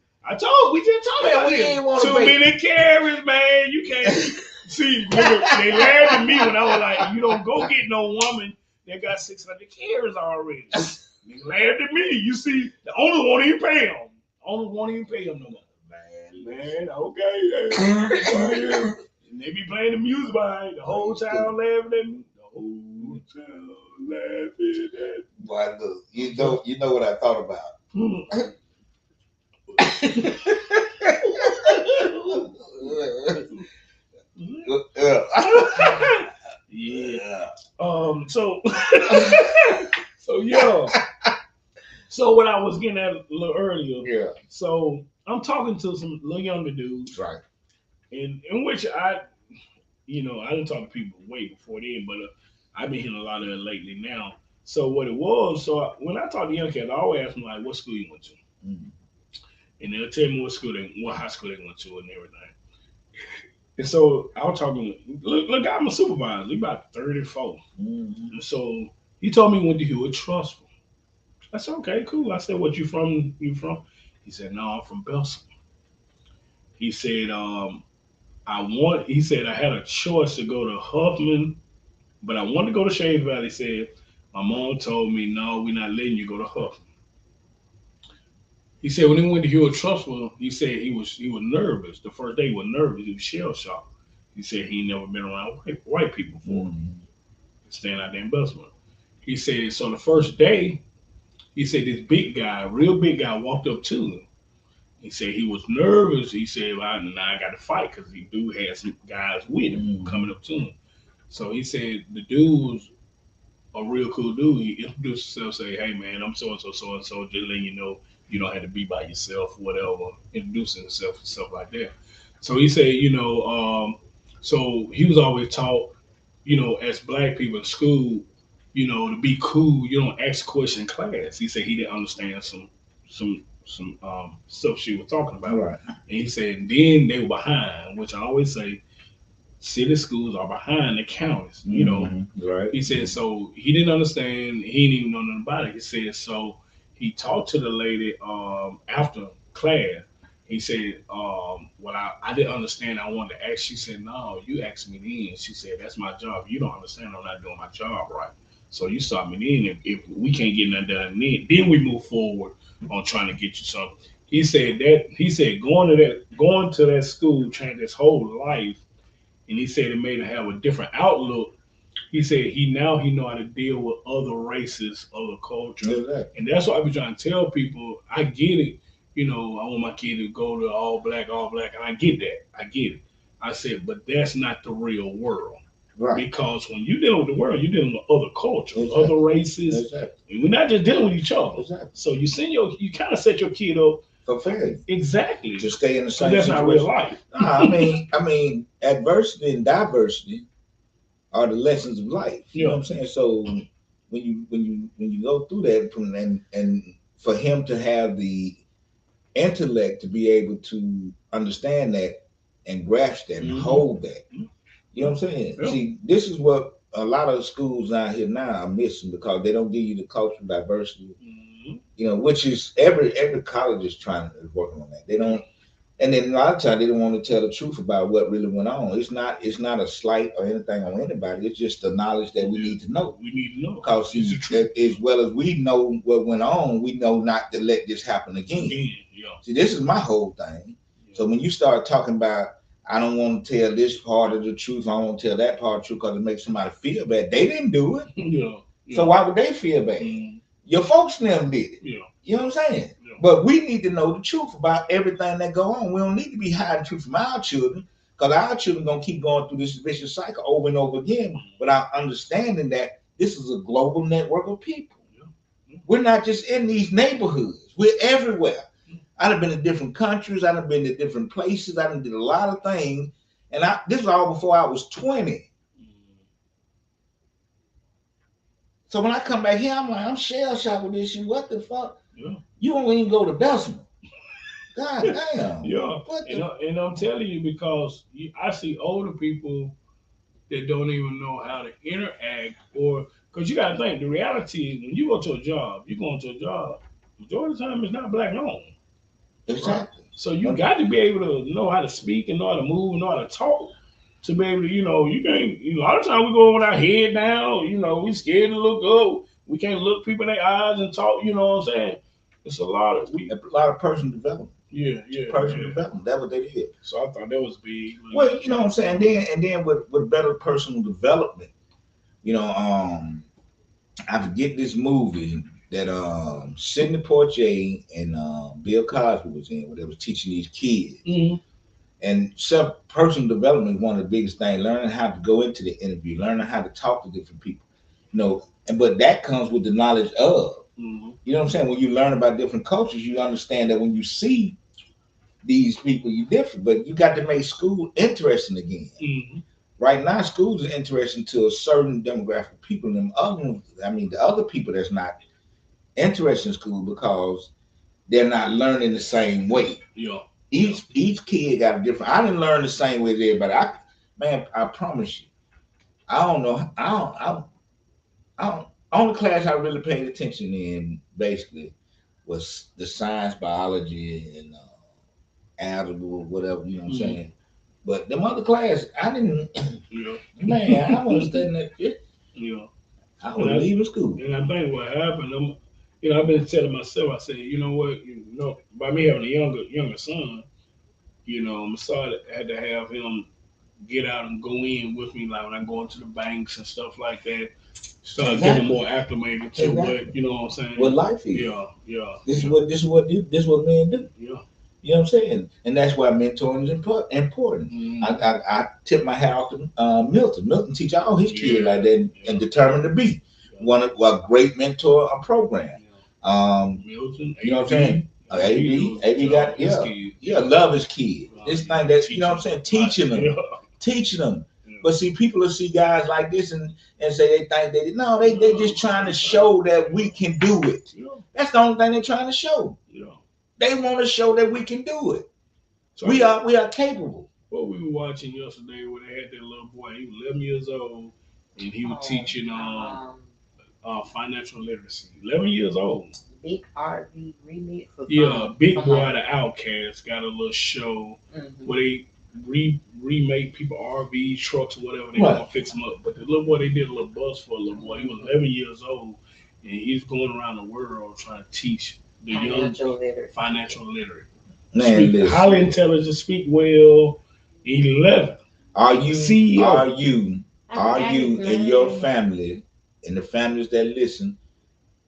We just talked about it. Too many carries, man. You can't see. They laughed at me when I was like, "You don't go get no woman that got 600 carries already." They laughed at me. You see, the owner won't even pay him. Owner won't even pay him no more. Man, okay. And they be playing the music behind the whole town laughing at me. The whole town laughing at me. Boy, look, you know what I thought about. Yeah. So yeah. So what I was getting at a little earlier. Yeah. So I'm talking to some little younger dudes. Right. In which I didn't talk to people way before then, but I've been hearing a lot of it lately now. So what it was, when I talk to young kids, I always ask them like, what school you went to? Mm-hmm. And they'll tell me what high school they went to and everything. And so I was talking, look, I'm a supervisor. He's about 34. Mm-hmm. And so he told me he went to Hewitt Trustful. I said, okay, cool. I said, what you from? He said, no, I'm from Belson. He said, he said I had a choice to go to Huffman, but I wanted to go to Shades Valley. He said, my mom told me, no, we're not letting you go to Huffman. He said when he went to Hewitt Trustful, he said he was nervous. The first day he was nervous. He was shell shocked. He said he never been around white people before. Mm-hmm. Staying out there in Bessemer. He said, so the first day, he said this real big guy walked up to him. He said he was nervous. He said, well, now I got to fight because he do have some guys with him coming up to him. So he said the dude was a real cool dude. He introduced himself, say, hey man, I'm so-and-so, so-and-so, just letting you know you don't have to be by yourself, whatever, introducing himself and stuff like that. So he said, so he was always taught, as black people in school, to be cool, you don't ask questions in class. He said he didn't understand some stuff she was talking about. Right. And he said, then they were behind, which I always say, city schools are behind the counties, Right. He said, so he didn't understand, he didn't even know nothing about it. He said, so he talked to the lady after class. He said, I didn't understand. I wanted to ask. She said, no, you asked me then. She said, that's my job. You don't understand. I'm not doing my job right. So you stop me then. If we can't get nothing done, then we move forward on trying to get you something. He said going to that school changed his whole life. And he said it made him have a different outlook. He said he know how to deal with other races, other cultures. Exactly. And that's what I be trying to tell people. I get it. I want my kid to go to all black, and I get that. I get it. I said, but that's not the real world. Right. Because when you're dealing with the world, you're dealing with other cultures, other races. Exactly. And we're not just dealing with each other. Exactly. So you kind of set your kid up for failure. Exactly. To stay in the same situation. That's not real life. I mean, adversity and diversity are the lessons of life. You know what I'm saying? So when you go through that, and for him to have the intellect to be able to understand that and grasp that and hold that, you know what I'm saying? Yeah. See, this is what a lot of schools out here now are missing because they don't give you the cultural diversity. Which is every college is working on that. They don't. And then a lot of times they don't want to tell the truth about what really went on. It's not a slight or anything on anybody. It's just the knowledge that we need to know. We need to know. Because as well as we know what went on, we know not to let this happen again. Yeah. See, this is my whole thing. Yeah. So when you start talking about, I don't want to tell this part of the truth. I don't want to tell that part of the truth because it makes somebody feel bad. They didn't do it. Yeah. So why would they feel bad? Your folks never did it. Yeah. You know what I'm saying? Yeah. But we need to know the truth about everything that go on. We don't need to be hiding the truth from our children because our children gonna keep going through this vicious cycle over and over again without understanding that this is a global network of people. We're not just in these neighborhoods. We're everywhere. I done been to different countries. I done been to different places. I done did a lot of things. And this was all before I was 20. So when I come back here, I'm like, I'm shell shocked with this shit. What the fuck? Yeah. You don't even go to Bessemer. God damn. Yeah. And I'm telling you because I see older people that don't even know how to interact or because you got to think the reality is when you go to a job, you're going to a job. Majority of the time, it's not black owned. Exactly. Right? So you got to be able to know how to speak and know how to move, and know how to talk to be able to, you can't. A lot of times we go with our head down. We scared to look up. We can't look people in their eyes and talk. You know what I'm saying? It's a lot of personal development. Yeah. Personal development. That's what they did. So I thought that was big. Well, you know what I'm saying. And then with better personal development, I forget this movie that Sidney Poitier and Bill Cosby was in, where they was teaching these kids. Mm-hmm. And personal development is one of the biggest things. Learning how to go into the interview, learning how to talk to different people. But that comes with the knowledge of. Mm-hmm. You know what I'm saying? When you learn about different cultures, you understand that when you see these people, you're different. But you got to make school interesting again. Mm-hmm. Right now, schools are interesting to a certain demographic of people. And the other people that's not interested in school because they're not learning the same way. Yeah. Each kid got a different. I didn't learn the same way as everybody. I promise you. I don't know. I don't. Only class I really paid attention in basically was the science, biology, and algebra, whatever. You know what I'm saying? But them other classes, I didn't. Yeah. Man, I wasn't studying that shit. Yeah. I was leaving school. And I think what happened, I've been telling myself, I said, you know what, by me having a younger son, I'm sorry I had to have him get out and go in with me, like when I go into the banks and stuff like that. Start getting more acclimated to what you know what I'm saying. What life is. Yeah. This is what men do. Yeah. You know what I'm saying? And that's why mentoring is important. Mm-hmm. I tip my hat off to Milton. Milton teach all his kids like that and determined to be a great mentor, a program. Milton, you know what I'm saying? AB got love his kid. This thing that you know what I'm saying, teaching them. But see, people will see guys like this and say they think they just trying to show that we can do it. That's the only thing they're trying to show. They want to show that we can do it. So we are capable. What we were watching yesterday, where they had that little boy, he was 11 years old, and he was teaching financial literacy. 11 years old. Big RV remix. Big Boy the Outcast got a little show where they remake people RVs, trucks, or whatever they want to fix them up. But the little boy, they did a little buzz for a little boy. He was 11 years old, and he's going around the world trying to teach the young financial literate. Man, highly intelligent, speak well. 11. Are you CEO? Are you and your family and the families that listen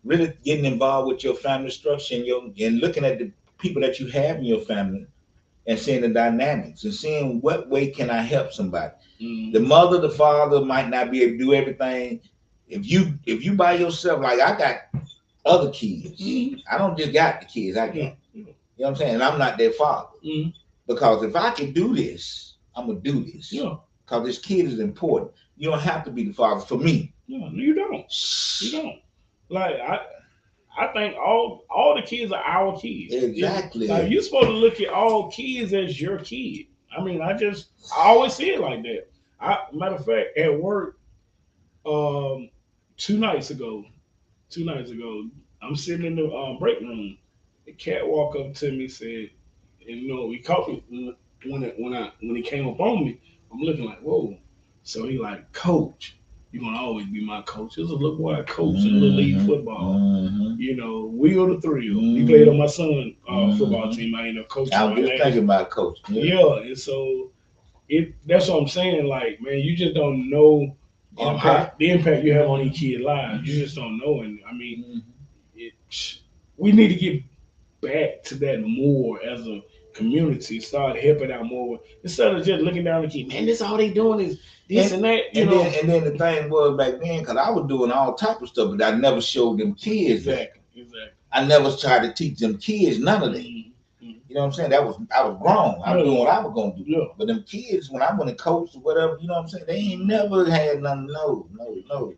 really getting involved with your family structure and looking at the people that you have in your family and seeing the dynamics and seeing what way can I help somebody? Mm-hmm. The mother, the father might not be able to do everything. If you by yourself, like I got other kids, I don't just got the kids I got. You know what I'm saying? And I'm not their father. Because if I can do this, I'm gonna do this. Because this kid is important. You don't have to be the father for me. No, you don't. You don't. Like I think all the kids are our kids. Exactly. Like you're supposed to look at all kids as your kid. I mean, I always see it like that. Matter of fact, at work, 2 nights ago, I'm sitting in the break room. The cat walked up to me, said, and he caught me when he came up on me. I'm looking like, whoa. So he like, Coach, you're gonna always be my coach. There's a little boy I coach in little league football. Will the Thrill. He played on my son's football team. I ended up coaching. I was just thinking about coach. And so That's what I'm saying. Like, man, you just don't know the impact you have on these kids' lives. You just don't know. And I mean, it, we need to get back to that more as a community. Start helping out more instead of just looking down the kid. Man, this all they doing is this and that. You know. Then the thing was back then, because I was doing all type of stuff, but I never showed them kids that. Exactly. I never tried to teach them kids none of that. You know what I'm saying? I was grown. I was doing what I was gonna do. Yeah. But them kids, when I went to coach or whatever, you know what I'm saying? They ain't never had nothing. No.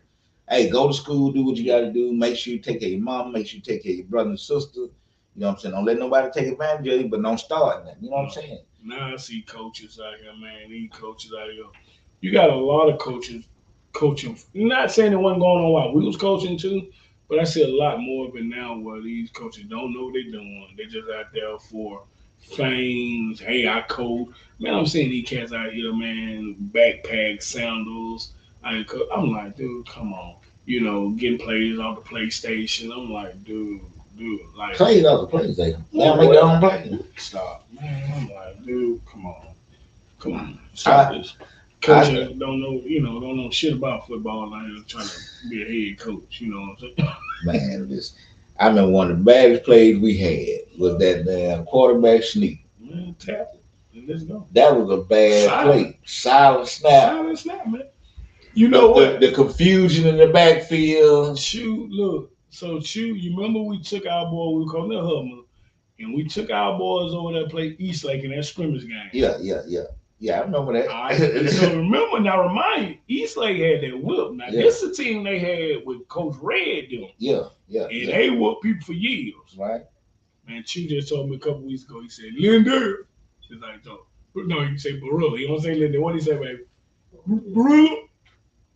Hey, go to school, do what you gotta do. Make sure you take care of your mom. Make sure you take care of your brother and sister. You know what I'm saying? Don't let nobody take advantage of you, but don't start nothing. You know what I'm saying? Now I see coaches out here, man. These coaches out here. You got a lot of coaches coaching. Not saying it wasn't going on while we was coaching too, but I see a lot more of it now where these coaches don't know what they're doing. They just out there for fame. Hey, I coach. Man, I'm seeing these cats out here, man, backpacks, sandals. I'm like, dude, come on. You know, getting plays off the PlayStation. I'm like, dude, like Plays off the PlayStation. They don't make their own play. stop, man. I'm like, dude, come on, stop this. Coach don't know shit about football. I'm trying to be a head coach. You know what I'm saying? Man, I remember one of the baddest plays we had was that damn quarterback sneak. Man, tap it and let's go. That was a bad play. Silent snap. Silent snap, man. You know what? The confusion in the backfield. Look. So you remember we took our boy, we called it Hummer, and we took our boys over there to play Eastlake in that scrimmage game. Yeah, I remember that. All right. So remind you, Eastlake had that whip. Now this is the team they had with Coach Red them. Yeah. And they whooped people for years. Right. Man, Chew just told me a couple weeks ago, he said, Linder. He's like, no, you say Barilla. He don't say Linder. What did he say, baby? Barilla?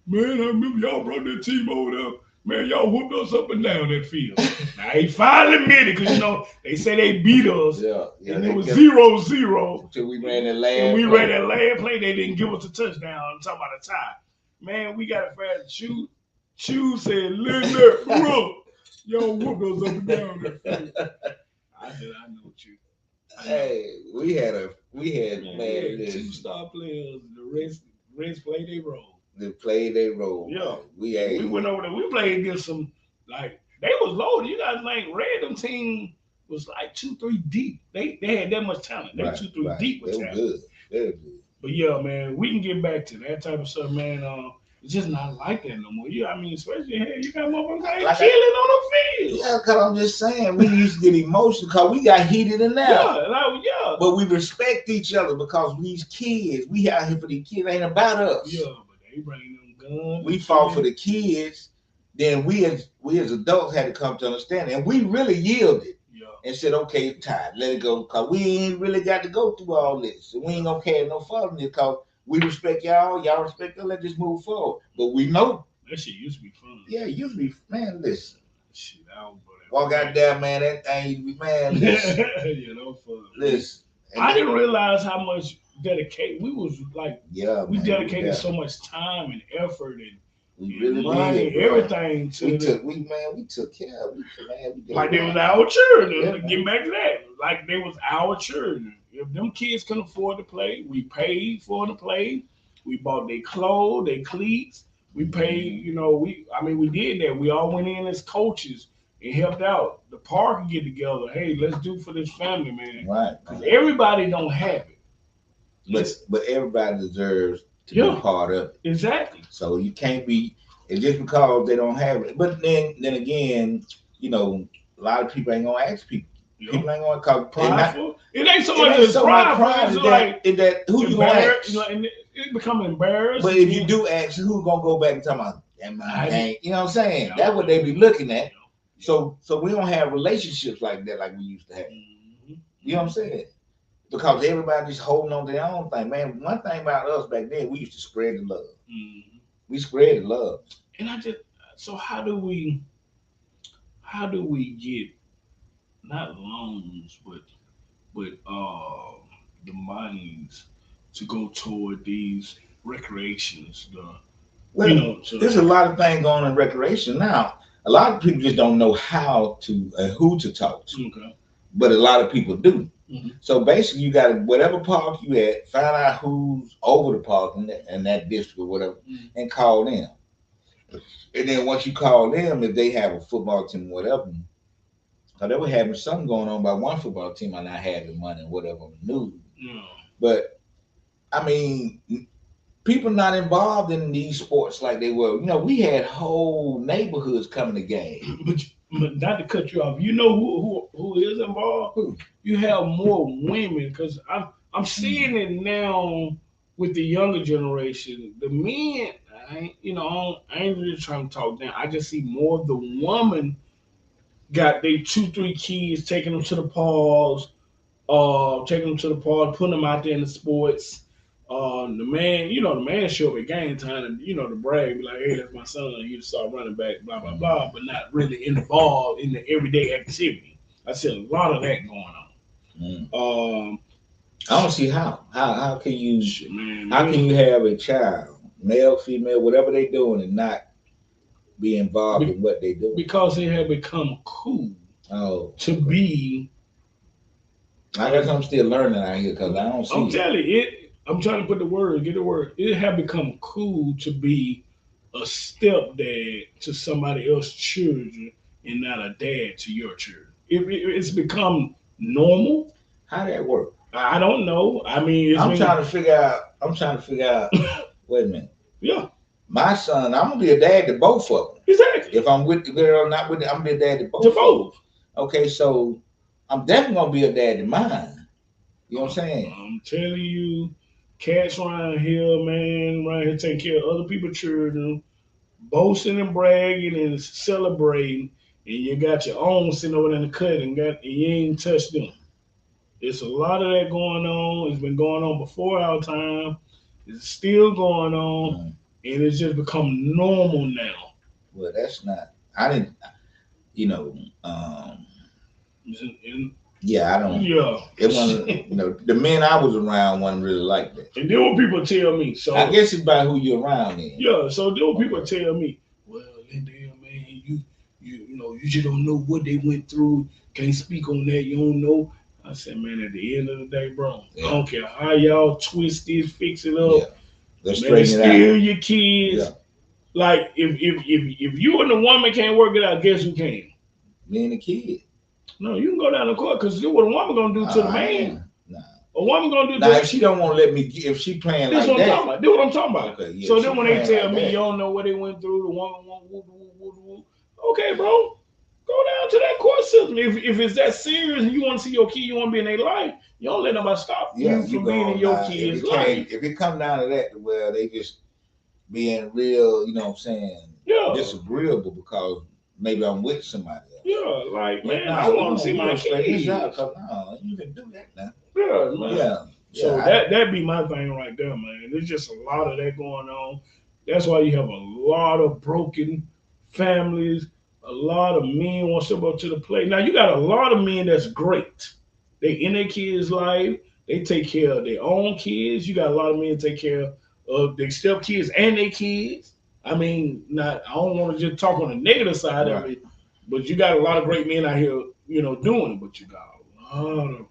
Man, I remember y'all brought that team over there. Man, y'all whooped us up and down that field. Now, he finally admitted, because, they say they beat us. Yeah. And it was 0-0. Until we ran that last and we ran that last play. They didn't give us a touchdown. I'm talking about a tie. Man, we got it fast. Chew said, Linder, bro, y'all whooped us up and down that field. I said, I know you. Hey, we had man, 2 star players. The rest played their role. They played their role. Yeah. We went over there. We played against some, like, they was loaded. You guys like random team was like 2-3 deep. They had that much talent. They were 2-3 deep with talent. They were good. But yeah, man, we can get back to that type of stuff, man. It's just not like that no more. Yeah, I mean, especially here, you got motherfuckers like killing on the field. Yeah, because I'm just saying, we used to get emotional because we got heated in there. Yeah. But we respect each other because these kids, we out here for these kids, ain't about us. Yeah, but they bring them guns. We fought for the kids. Then we as adults had to come to understand, and we really yielded. And said, okay, it's time, let it go, because we ain't really got to go through all this. So we ain't gonna carry no fault in this, because we respect y'all respect us, let's just move forward. But we know that shit used to be fun. Yeah, it used to be, man, listen. Shit, I don't walk out there, man, that thing used to be, man, listen. Yeah, that was fun. Listen. I didn't realize how much dedication we was like. We dedicated so much time and effort and we really money, did, everything to we took care of it. Like they was our children. Get back to that. Like they was our children. If them kids couldn't afford to play, we paid for them to play. We bought their clothes, their cleats. We paid, we did that. We all went in as coaches and helped out. The park and get together. Hey, let's do for this family, man. Right. Because everybody don't have it. But everybody deserves to be part of it. Exactly. So you can't be, it's just because they don't have it. But then again, a lot of people ain't gonna ask people. People ain't gonna call prideful. It ain't so much as pride. Is that who you gonna ask? And it become embarrassed. But if you do ask, who's gonna go back and talk about that? You know what I'm saying? That's what they be looking at. So we don't have relationships like that like we used to have. You know what I'm saying? Because everybody just holding on to their own thing. Man, one thing about us back then, we used to spread the love. We spread the love. And so how do we get not loans, but the monies to go toward these recreations? There's a lot of things going on in recreation now. A lot of people just don't know how to and who to talk to. Okay. but a lot of people do. Mm-hmm. So basically, you got to whatever park you at, find out who's over the park in that district or whatever, and call them. And then once you call them, if they have a football team, whatever, because they were having something going on by one football team and not having money or whatever on the news. Yeah. But I mean, people not involved in these sports like they were. You know, we had whole neighborhoods coming to games. But not to cut you off, you know who is involved? Who? You have more women because I'm seeing it now with the younger generation. The men, I ain't really trying to talk down. I just see more of the woman got they 2, 3 kids, taking them to the parks, taking them to the park, putting them out there in the sports. The man show up at game time and to brag, be like, hey, that's my son. He start running back, blah blah blah, but not really involved in the everyday activity. I see a lot of that going on. I don't see how. How can you? Man, how can you have a child, male, female, whatever they doing, and not be involved in what they do? Because it had become cool to be. I guess I'm still learning out here because I don't see. I'm telling you, I'm trying to put the word, get the word. It had become cool to be a stepdad to somebody else's children and not a dad to your children. It's become normal. How did that work? I don't know. I mean, I'm trying to figure out. Wait a minute. Yeah. My son, I'm gonna be a dad to both of them. Exactly. If I'm with the girl or not with, I'm gonna be a dad to both. To both. Okay, so I'm definitely gonna be a dad to mine. You know what I'm saying? I'm telling you, cats around here, man, around here taking care of other people's children, boasting and bragging and celebrating, and you got your own sitting over there in the cut and you ain't touched them. It's a lot of that going on. It's been going on before our time. It's still going on, and it's just become normal now. Well, that's not. I didn't. Yeah, I don't. Yeah. It wasn't. The men I was around wasn't really like that. And then when people tell me, so I guess it's about who you're around then. Yeah. So then when people tell me, well, damn man, you just don't know what they went through. Can't speak on that. You don't know. I said, man, at the end of the day, bro, I don't care how y'all twist this, fix it up. Let's straighten it out. Steal your kids. Yeah. Like if you and the woman can't work it out, guess who can? Me and the kid. No, you can go down the court because what a woman gonna do to the man. Nah. A woman gonna do. Now, if she don't want to let me, if she playing like that, that's what I'm talking about. Okay, yeah, so then when they tell me that, you don't know what they went through, the woman won't. Okay, bro. Go down to that court system. If it's that serious and you want to see your kid, you want to be in their life, you don't let nobody stop you from being in your kid's life. If it comes down to that, well, they just being real, you know what I'm saying, disagreeable because maybe I'm with somebody else. Yeah, like, man, I want to see my kids. No, you can do that now. Yeah, man. Yeah. So that'd be my thing right there, man. There's just a lot of that going on. That's why you have a lot of broken families. A lot of men want to step up to the plate. Now you got a lot of men that's great. They in their kids' life. They take care of their own kids. You got a lot of men take care of their step kids and their kids. I mean, I don't want to just talk on the negative side of it, but you got a lot of great men out here, doing it. But you got a lot of,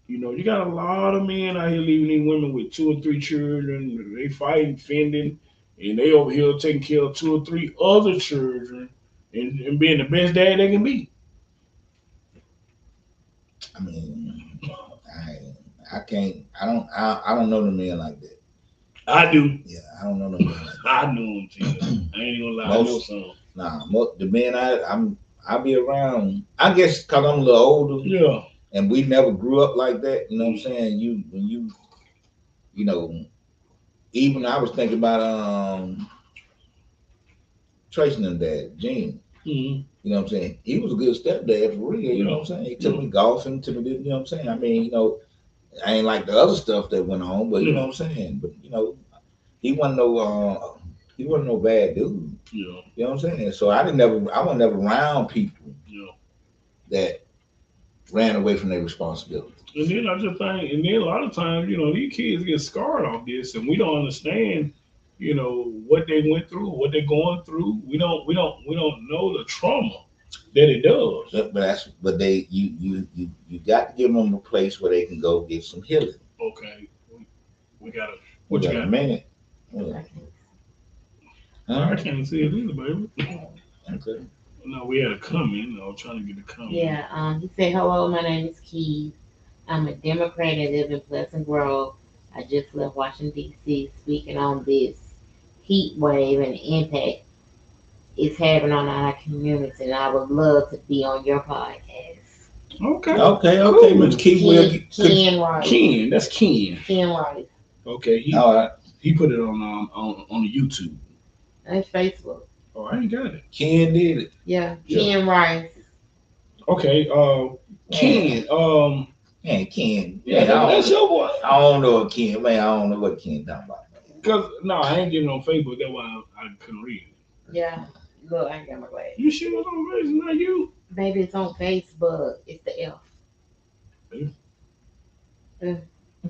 you got a lot of men out here leaving these women with 2 or 3 children. They fighting, fending, and they over here taking care of 2 or 3 other children. And being the best dad they can be. I mean, I can't. I don't know the men like that. I do. Yeah, I don't know the men like that. I know them too. I ain't gonna lie. I know some. Nah, the men I be around. I guess because I'm a little older. Yeah. And we never grew up like that. You know what I'm saying? Even I was thinking about Tracy and dad, Gene. Mm-hmm. You know what I'm saying? He was a good stepdad for real. You know what I'm saying? He took me golfing, took me, you know what I'm saying? I mean, I ain't like the other stuff that went on, but you know what I'm saying? But he wasn't no bad dude. Yeah. You know what I'm saying? So I was never around people that ran away from their responsibility. And then I just think, a lot of times, these kids get scarred off this, and we don't understand, what they went through, what they're going through. We don't know the trauma. that it does. But you got to give them a place where they can go get some healing. Okay, we gotta. What Wait you a got? minute. Well, Huh? I can't see it either, baby. Okay. No, we had a comment. I was trying to get a comment. Yeah, he said, hello, my name is Keith. I'm a Democrat and live in Pleasant Grove. I just left Washington, D.C. speaking on this heat wave and the impact it's having on our community. And I would love to be on your podcast. Okay. Okay, Cool. Mr. Keith will Ken Rice. Ken, that's Ken. Ken Rice. Okay, all right. he put it on the YouTube. That's Facebook. Oh, I ain't got it. Ken did it. Yeah, Yeah. Ken Rice. Okay, Ken. Man, Ken. Yeah, that's your boy. I don't know what Ken. Man, I don't know what Ken talking about. Cause no, I ain't getting on Facebook. That's why I couldn't read it. Yeah. Look, I ain't got my glasses. You sure it's on Facebook? Not you. Baby, it's on Facebook. It's the F.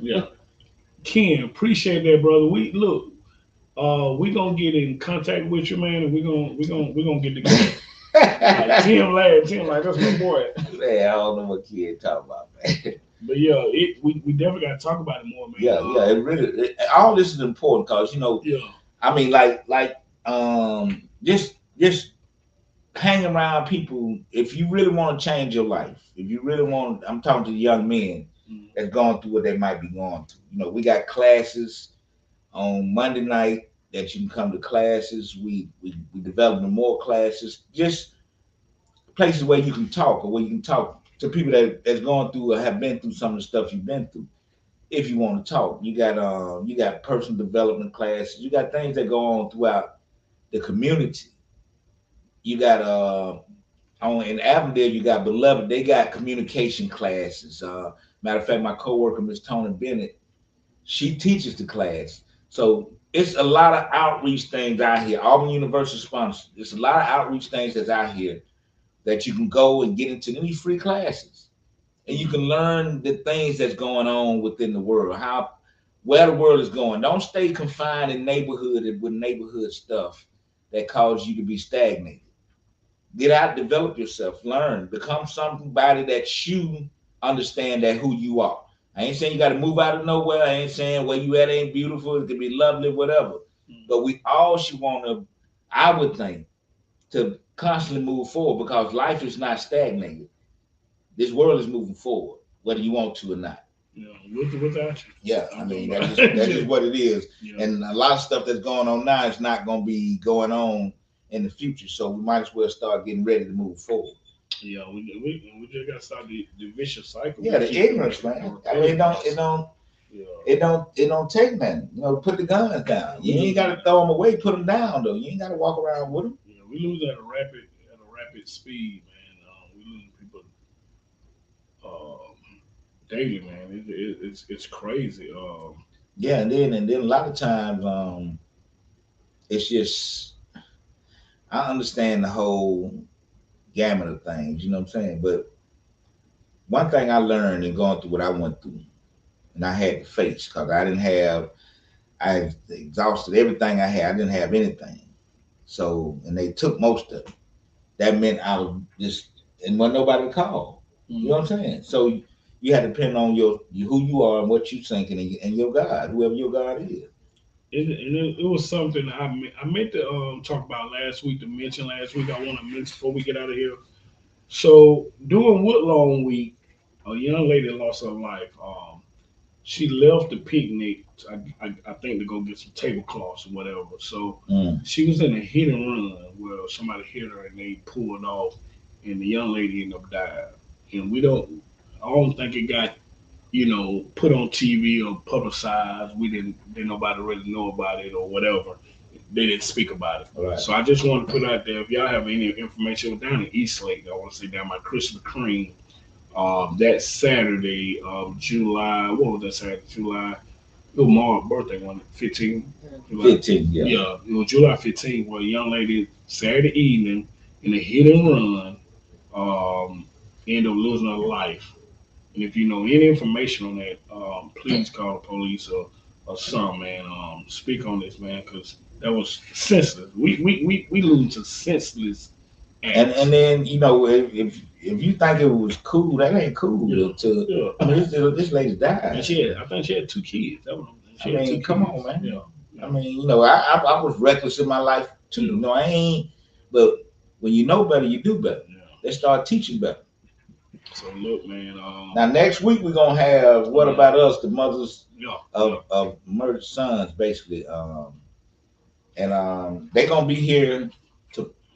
Yeah. Ken, appreciate that, brother. We look. We gonna get in contact with you, man, and we gonna get together. Like, Tim laughed. Tim like that's my boy. Man, I don't know what Ken talking about, man. But yeah, we definitely gotta talk about it more, man. Yeah. It really. All this is important because Yeah. I mean, just hang around people. If you really want to change your life, if you really want, I'm talking to the young men that's going through what they might be going through. We got classes on Monday night that you can come to classes. We developing more classes, just places where you can talk or where you can talk to people that's going through or have been through some of the stuff you've been through. If you want to talk, you got personal development classes. You got things that go on throughout the community. You got on in Avondale, you got Beloved. They got communication classes. Matter of fact, my coworker Miss Tony Bennett, she teaches the class. So it's a lot of outreach things out here. Auburn University sponsored. There's a lot of outreach things that's out here that you can go and get into these free classes, and you can learn the things that's going on within the world, where the world is going. Don't stay confined in neighborhood with neighborhood stuff that cause you to be stagnated. Get out, develop yourself, learn, become somebody that you understand that who you are. I ain't saying you got to move out of nowhere. I ain't saying where you at ain't beautiful. It could be lovely, whatever. But we all should want to, I would think, to constantly move forward because life is not stagnated. This world is moving forward, whether you want to or not. Yeah, without you. Yeah, I mean that's just what it is. Yeah. And a lot of stuff that's going on now is not going to be going on in the future. So we might as well start getting ready to move forward. Yeah, we just got to stop the vicious cycle. Yeah, the ignorance, man. I mean, it don't take nothing. Put the guns down. You ain't got to throw them away. Put them down though. You ain't got to walk around with them. Yeah, we lose at a rapid speed, man. We losing people daily, man. It's crazy. Yeah, and then a lot of times, it's just I understand the whole gamut of things. You know what I'm saying? But one thing I learned in going through what I went through, and I had to face because I exhausted everything I had. I didn't have anything. So, and they took most of it. That meant I was just, and wasn't nobody to call. You know what I'm saying? So you had to depend on who you are and what you thinking and your God, whoever your God is. It was something I meant to talk about last week. To mention last week, I want to mention before we get out of here. So during Woodlawn week, a young lady lost her life. She left the picnic, I think, to go get some tablecloths or whatever. So she was in a hit and run where somebody hit her and they pulled off, and the young lady ended up dying. And I don't think it got, put on TV or publicized. Didn't nobody really know about it or whatever. They didn't speak about it. Right. So I just want to put out there, if y'all have any information down in Eastlake, I want to say down by Christmas Cream, that Saturday of July, what was that Saturday? July, it was Mark's birthday, wasn't it? 15? 15, yeah. Yeah, it was July 15th, where a young lady, Saturday evening, in a hit and run, ended up losing her life. And if you know any information on that, please call the police or some, man. Speak on this, man, because that was senseless. We lose to senseless And then you know if you think it was cool, that ain't cool. I mean, this lady died. And I think she had 2 kids. That was, I mean, come on, man. Yeah. I mean, you know, I was reckless in my life too. You know, I ain't. But when you know better, you do better. Yeah. They start teaching better. So look, man. Now next week we're gonna have What About Us, the mothers of murdered sons, basically. And they're gonna be here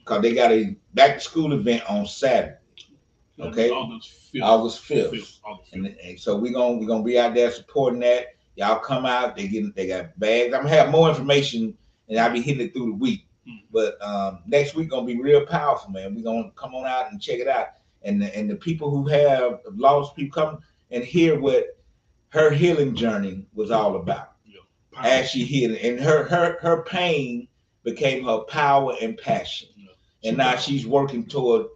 cause they got a back to school event on Saturday. Okay, August 5th. And so we're gonna be out there supporting that. Y'all come out. They got bags. I'm gonna have more information, and I'll be hitting it through the week. But next week gonna be real powerful, man. We're gonna come on out and check it out. And the people who have lost people come and hear what her healing journey was all about. As she healed, and her pain became her power and passion. And now she's working toward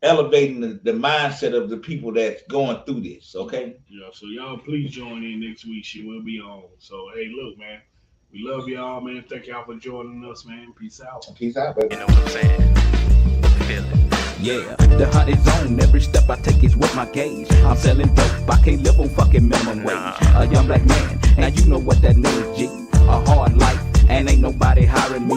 elevating the mindset of the people that's going through this. Okay. Yeah. So y'all please join in next week. She will be on. So hey, look, man. We love y'all, man. Thank y'all for joining us, man. Peace out. Peace out, baby. You know what I'm saying? Feel it. Yeah, the hunt is on. Every step I take is with my gauge. I'm selling dope. I can't live on fucking minimum wage. A young black man, and you know what that means, G. A hard life, and ain't nobody hiring me.